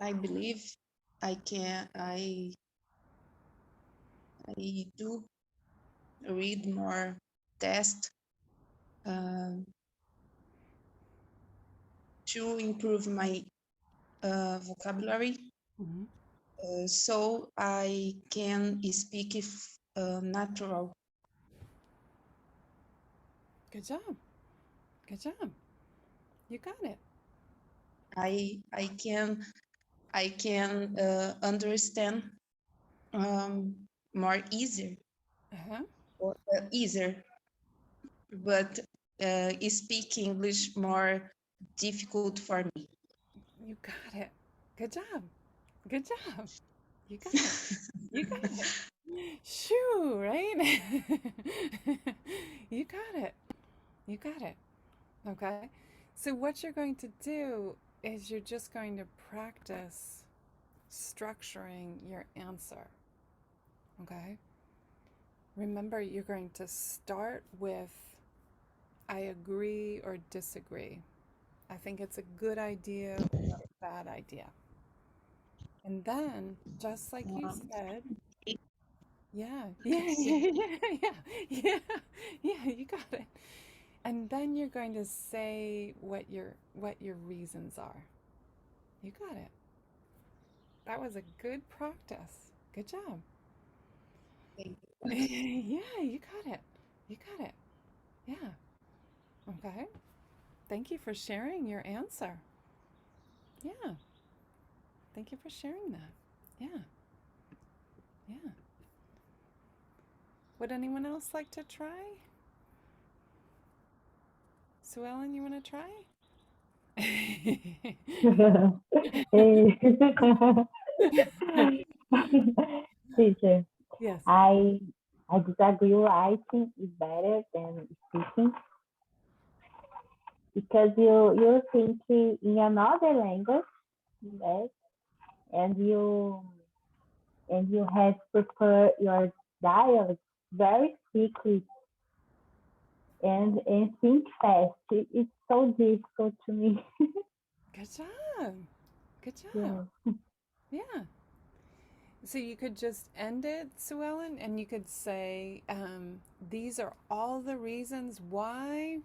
I believe I do read more test to improve my vocabulary, Mhm. so I can speak if natural. Good job. Good job. You got it. I can understand more easier Uh-huh. or easier, but speak English more difficult for me. You got it. Good job. Good job. You got it. You got it. Shoo, right? You got it. You got it. Okay. So what you're going to do is you're just going to practice structuring your answer. Okay? Remember, you're going to start with I agree or disagree. I think it's a good idea or a bad idea. And then, just like you said, yeah, yeah, yeah, yeah, yeah, yeah, you got it. And then you're going to say what your reasons are. You got it. That was a good practice. Good job. Yeah, you got it. You got it. Yeah. Okay. Thank you for sharing your answer. Yeah. Thank you for sharing that. Yeah. Yeah. Would anyone else like to try? Sue Ellen, you want to try? Teacher, Yes. I I disagree. Writing is better than speaking because you think in another language, right? And you have to prepare your dialect very quickly and think fast. It's so difficult to me. Good job. Good Yeah. job. Yeah. So you could just end it, Sue Ellen, and you could say, these are all the reasons why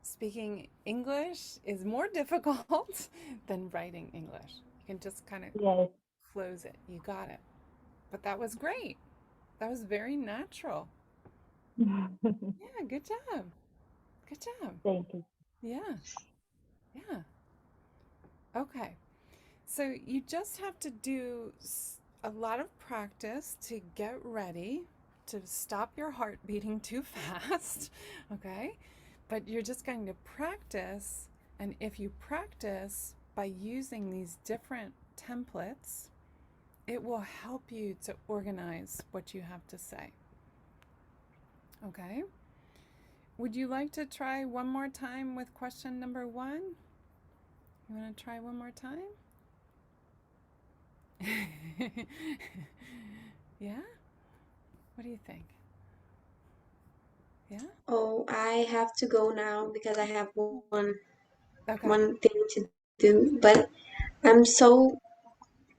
speaking English is more difficult than writing English. You can just kind of Yes. close it. You got it. But that was great. That was very natural. Yeah, good job. Good job. Thank you. Yeah. Yeah. Okay. So you just have to do a lot of practice to get ready to stop your heart beating too fast. Okay. But you're just going to practice. And if you practice by using these different templates, it will help you to organize what you have to say. Okay. Would you like to try one more time with question number 1? You want to try one more time? Yeah? What do you think? Yeah? Oh, I have to go now because I have one Okay. thing to do. But I'm so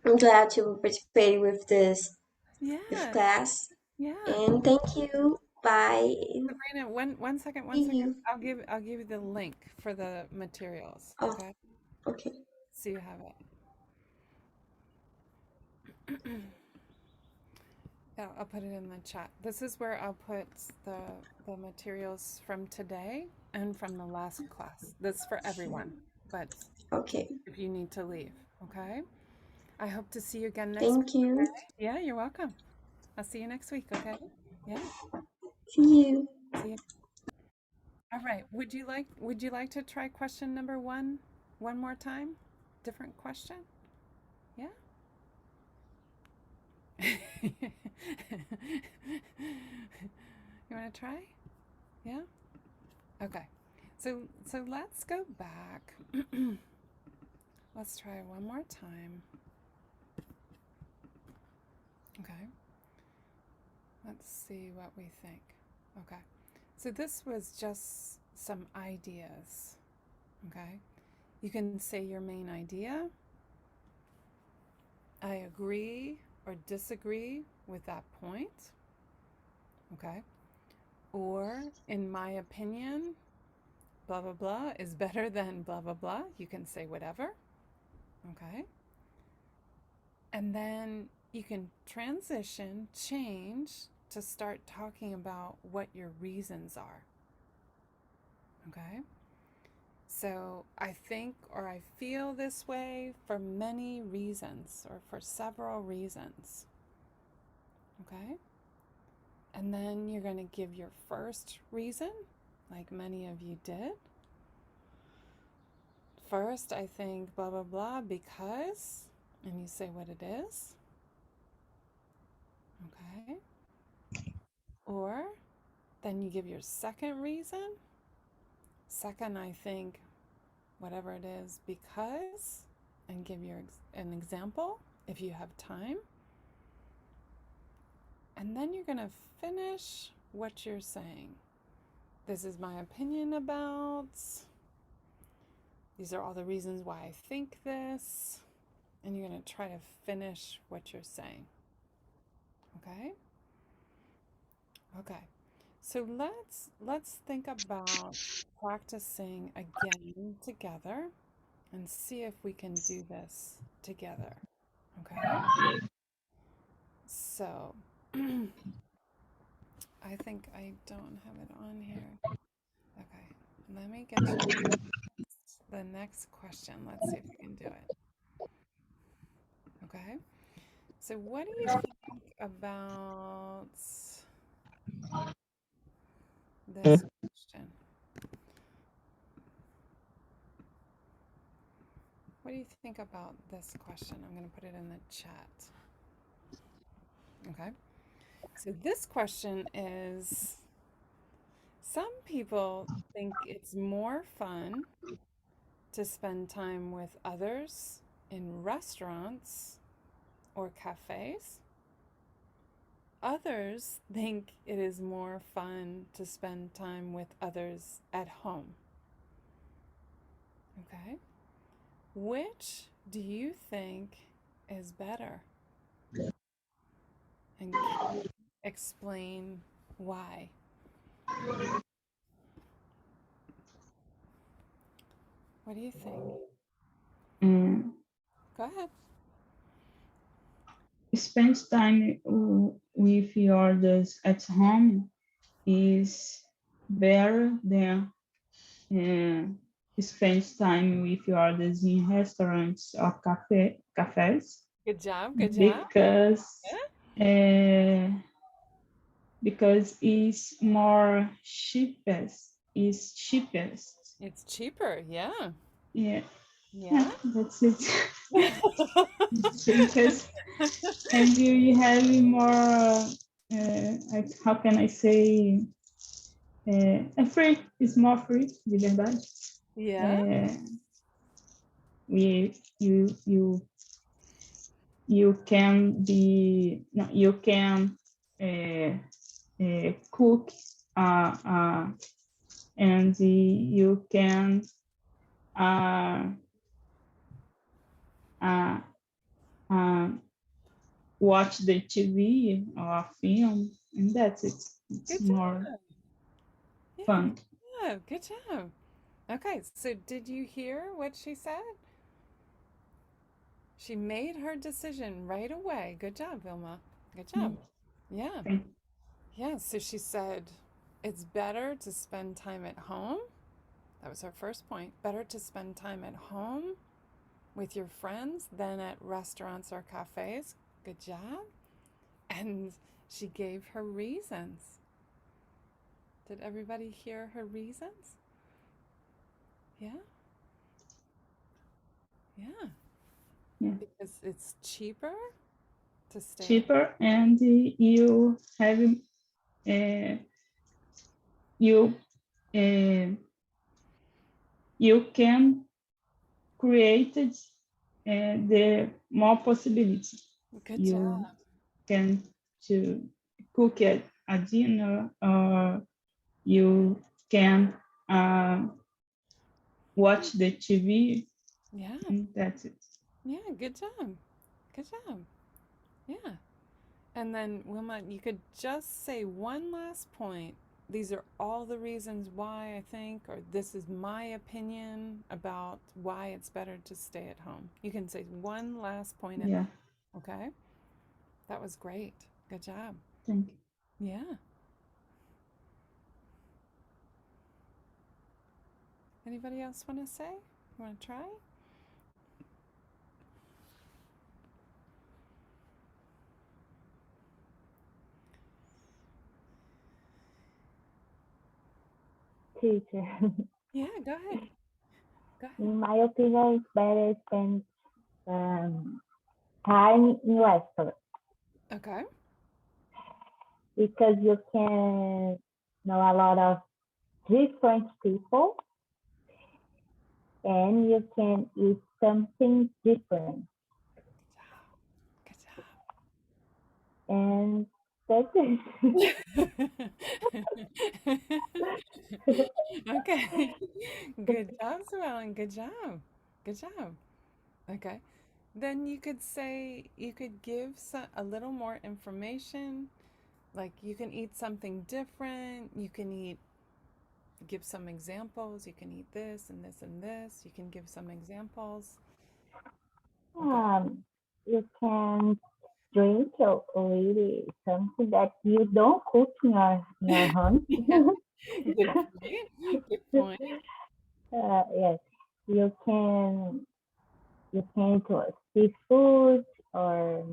glad to participate with this Yeah. class. Yeah. And thank you. Bye. Sabrina, one second. See you. I'll give you the link for the materials. Oh, Okay. okay. So you have it. Yeah, I'll put it in the chat. This is where I'll put the materials from today and from the last class. That's for everyone, but Okay. if you need to leave, okay? I hope to see you again next week. Thank you. Okay? Yeah, you're welcome. I'll see you next week, okay? Yeah. See you. See you. All right. Would you like to try question number 1 one more time? Different question? Yeah? You want to try? Yeah? Okay. So let's go back. Let's try one more time. Okay. Let's see what we think. Okay. So this was just some ideas. Okay. You can say your main idea. I agree or disagree with that point. Okay. Or, in my opinion, blah, blah, blah is better than blah, blah, blah. You can say whatever. Okay. And then you can transition, change to start talking about what your reasons are. Okay. So I think or I feel this way for many reasons or for several reasons. Okay. And then you're going to give your first reason, like many of you did. First, I think blah, blah, blah, because, and you say what it is. Okay. Or then you give your second reason. Second, I think whatever it is, because, and give your an example if you have time. And then you're going to finish what you're saying. This is my opinion about. These are all the reasons why I think this. And you're going to try to finish what you're saying. Okay? Okay. So let's think about practicing again together and see if we can do this together. Okay? So I think I don't have it on here. Okay. Let me get you the next question. Let's see if we can do it. Okay. So what do you think about this question? What do you think about this question? I'm going to put it in the chat. Okay. So this question is, some people think it's more fun to spend time with others in restaurants or cafes. Others think it is more fun to spend time with others at home. Okay. Which do you think is better? And can you explain why? What do you think? And Go ahead. spend time with others at home is better than spend time with others in restaurants or cafes. Good job. Good job. Because it's more cheapest. It's cheapest. It's cheaper. Yeah. Yeah. Yeah. That's it. It's cheapest. And you have more, how can I say, free, it's more free, de verdade. Yeah. You can be, no, you can cook, and you can watch the TV or film, and that's it. It's Good more job. Yeah. fun. Yeah. Good job. Okay. So did you hear what she said? She made her decision right away. Good job, Vilma. Good job. Yeah. Okay. Yeah. So she said it's better to spend time at home. That was her first point. Better to spend time at home with your friends than at restaurants or cafes. Good job. And she gave her reasons. Did everybody hear her reasons? Yeah? Yeah. Yeah. Because it's cheaper to stay. Cheaper, and you have you can create the more possibility. Good You job. can to cook a dinner, or you can watch the TV. Yeah. And that's it. Yeah. Good job. Good job. Yeah. And then, Wilma, you could just say one last point. These are all the reasons why I think, or this is my opinion about why it's better to stay at home. You can say one last point. Yeah. Okay? That was great. Good job. Thank you. Yeah. Anybody else want to say? You want to try? Teacher. Yeah, go ahead. Go ahead. In my opinion, it's better spend time in restaurant Okay. because you can know a lot of different people and you can eat something different. Good job. And that's it. Okay. Good job, Suellen. Good job. Good job. Okay. Then you could say, you could give a little more information. Like you can eat something different. You can give some examples. You can eat this and this and this. You can give some examples. You can drink already something that you don't cook in your home. Good point. Good point. Yes, you can do a seafood or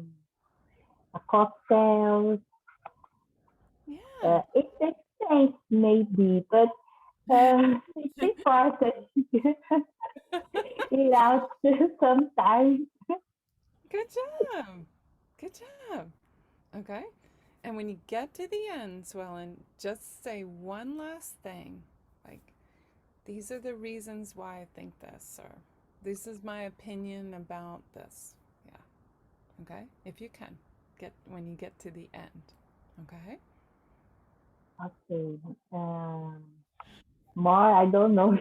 a cocktail. Yeah. It's expensive maybe, but it's important to eat out sometimes. Good job. Good job. Okay. And when you get to the end, Swellen, just say one last thing. Like, these are the reasons why I think this, or this is my opinion about this. Yeah. Okay? If you can, when you get to the end. Okay? Okay. More, I don't know.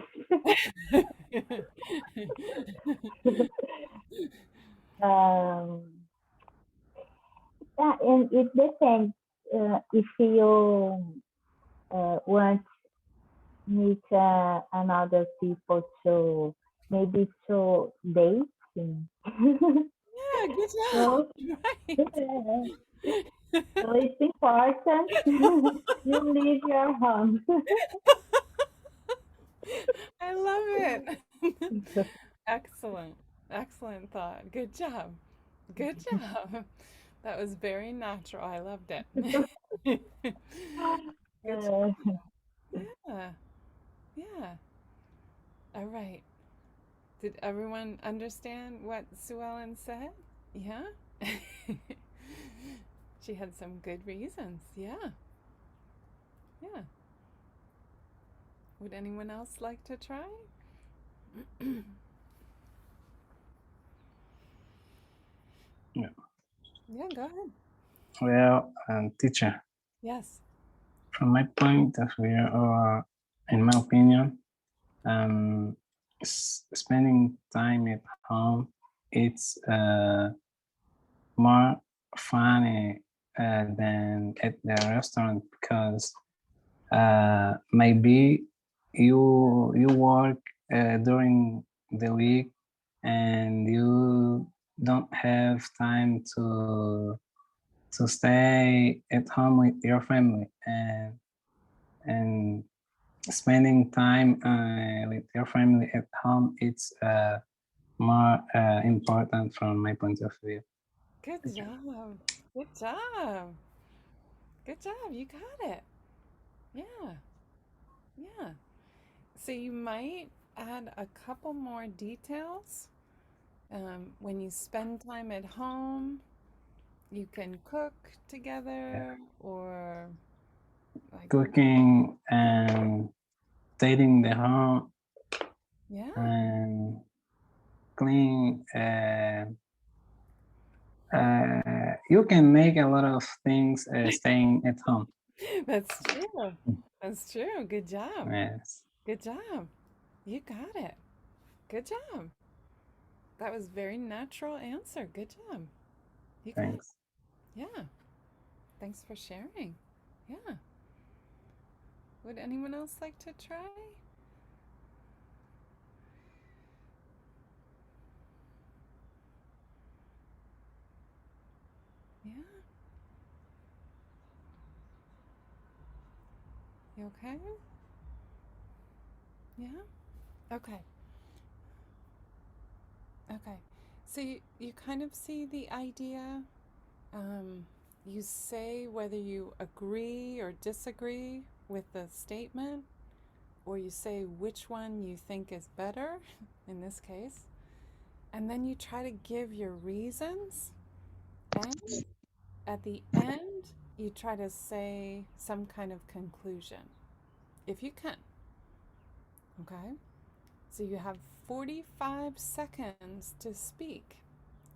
Yeah, and it depends if you want meet another people to maybe to dating. Yeah, good job. So, Right. so it's important you leave your home. I love it. Excellent. Excellent thought. Good job. Good job. That was very natural. I loved it. Good job. Yeah. Yeah. All right. Did everyone understand what Sue Ellen said? Yeah? She had some good reasons. Yeah. Yeah. Would anyone else like to try? Yeah. Yeah, go ahead. Well, teacher, Yes. from my point of view, or in my opinion, spending time at home, it's more funny than at the restaurant, because maybe you work during the week and you don't have time to stay at home with your family, and spending time with your family at home, it's more important from my point of view. Good job. Good job. Good job. You got it. Yeah. Yeah. So you might add a couple more details. When you spend time at home, you can cook together, or like, Cooking and dating the home yeah. and clean. You can make a lot of things staying at home. That's true. That's true. Good job. Yes. Good job. You got it. Good job. That was very natural answer. Good job. You got it. Thanks. Yeah. Thanks for sharing. Yeah. Would anyone else like to try? Yeah. You okay? Yeah? Okay. Okay. So you kind of see the idea. You say whether you agree or disagree with the statement, or you say which one you think is better in this case. And then you try to give your reasons. And at the end, you try to say some kind of conclusion, if you can. Okay? So you have 45 seconds to speak.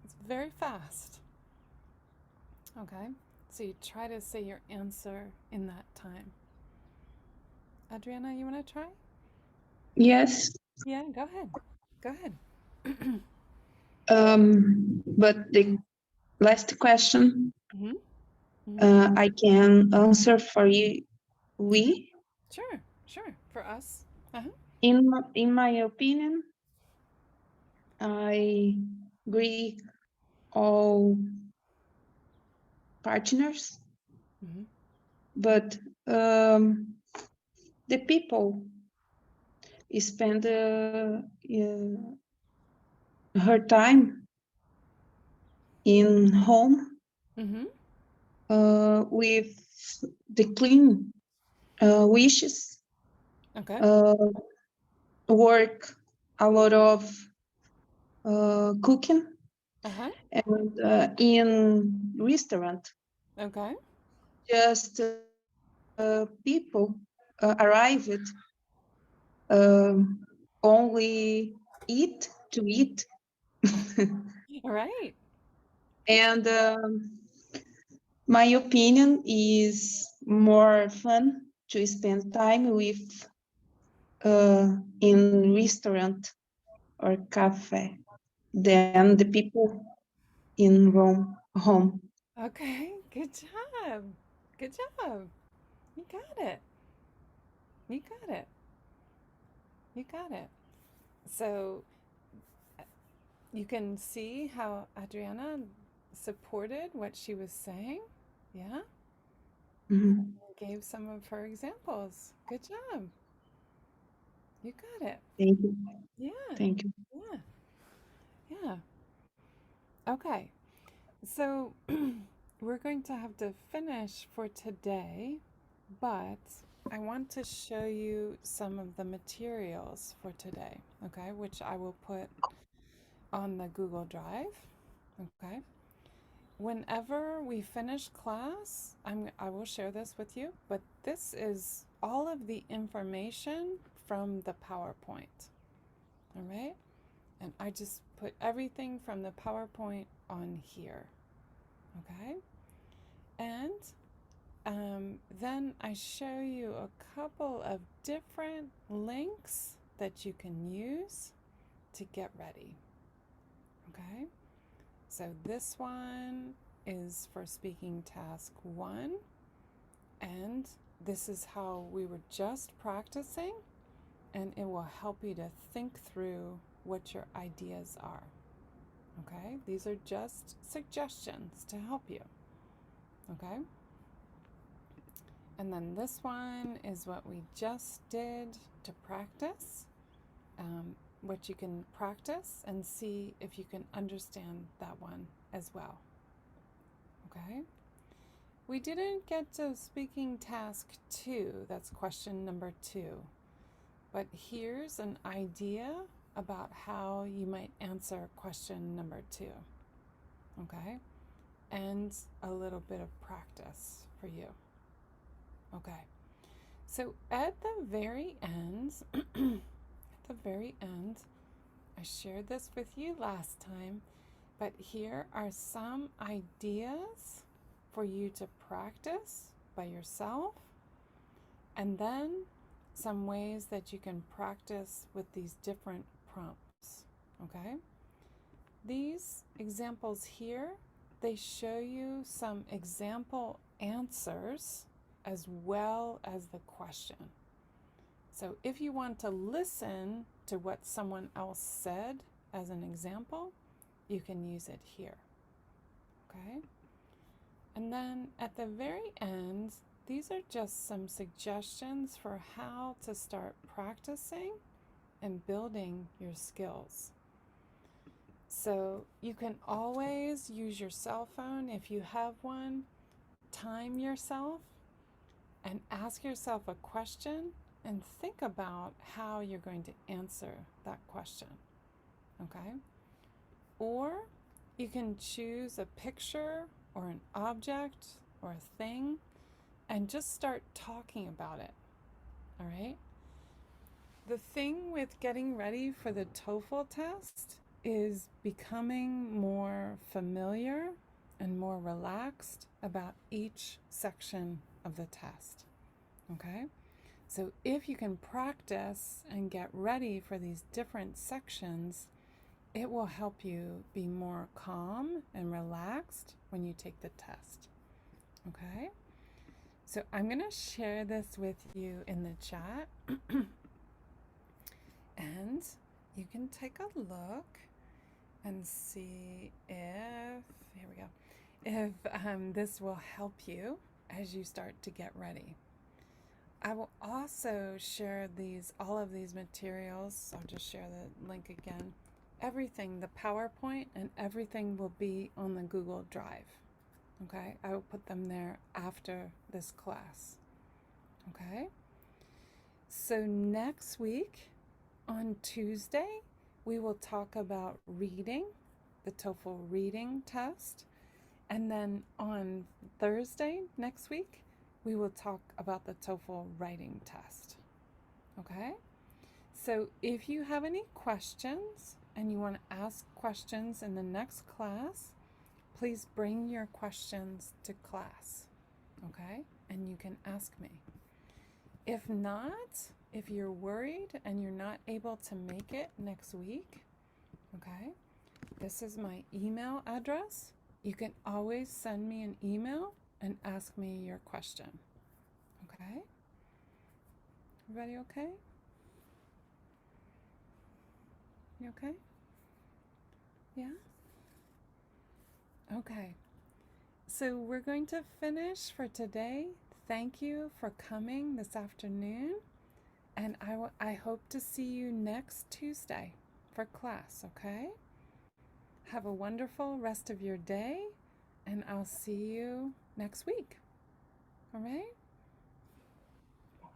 It's very fast. Okay? So you try to say your answer in that time. Adriana, you want to try? Yes. Yeah, go ahead. Go ahead. But the last question, Mm-hmm. I can answer for you. We, Sure, sure. For us. Uh-huh. in my opinion, I agree all partners, Mm-hmm. but the people spend her time in home Mm-hmm. with the clean wishes, Okay. work a lot of cooking, Uh-huh. and in restaurant. Okay. just people arrived only eat to eat. Right. And my opinion is more fun to spend time with in restaurant or cafe than the people in home. Okay, good job. Good job. You got it. You got it. You got it. So you can see how Adriana supported what she was saying. Yeah? Mhm. Gave some of her examples. Good job. You got it. Thank you. Yeah. Thank you. Yeah. Yeah. Okay. So we're going to have to finish for today, but I want to show you some of the materials for today, okay, which I will put on the Google Drive, okay? Whenever we finish class, I will share this with you, but this is all of the information from the PowerPoint, all right? And I just put everything from the PowerPoint on here, okay? And then I show you a couple of different links that you can use to get ready. Okay, so this one is for speaking task 1, and this is how we were just practicing, and it will help you to think through what your ideas are. Okay, these are just suggestions to help you. Okay. And then this one is what we just did to practice, what you can practice and see if you can understand that one as well. Okay? We didn't get to speaking task 2, that's question number 2. But here's an idea about how you might answer question number 2. Okay? And a little bit of practice for you. Okay. So at the very end, I shared this with you last time, but here are some ideas for you to practice by yourself, and then some ways that you can practice with these different prompts, okay? These examples here, they show you some example answers as well as the question. So if you want to listen to what someone else said as an example, you can use it here. Okay? And then at the very end, these are just some suggestions for how to start practicing and building your skills. So you can always use your cell phone if you have one, time yourself, and ask yourself a question and think about how you're going to answer that question. Okay? Or you can choose a picture or an object or a thing and just start talking about it. All right? The thing with getting ready for the Toefl test is becoming more familiar and more relaxed about each section of the test. Okay? So if you can practice and get ready for these different sections, it will help you be more calm and relaxed when you take the test. Okay? So I'm going to share this with you in the chat. And you can take a look and see if, here we go, if this will help you as you start to get ready. I will also share all of these materials. I'll just share the link again. Everything, the PowerPoint and everything will be on the Google Drive. Okay, I will put them there after this class. Okay, so next week on Tuesday, we will talk about reading, the Toefl reading test, And then on Thursday next week, we will talk about the TOEFL writing test. Okay? So if you have any questions and you want to ask questions in the next class, please bring your questions to class. Okay? And you can ask me. If not, if you're worried and you're not able to make it next week, okay, this is my email address. You can always send me an email and ask me your question. Okay? Everybody okay? You okay? Yeah? Okay. So we're going to finish for today. Thank you for coming this afternoon. And I hope to see you next Tuesday for class, okay? Have a wonderful rest of your day, and I'll see you next week. All right?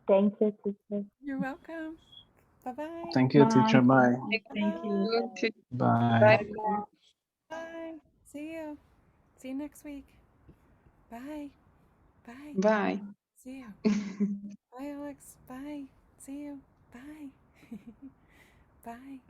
Thank you, teacher. You're welcome. Bye-bye. Thank you, teacher. Bye. Thank you. Okay. Bye. Bye. See you. See you next week. Bye. Bye. Bye. See you. Bye, Alex. Bye. See you. Bye. Bye.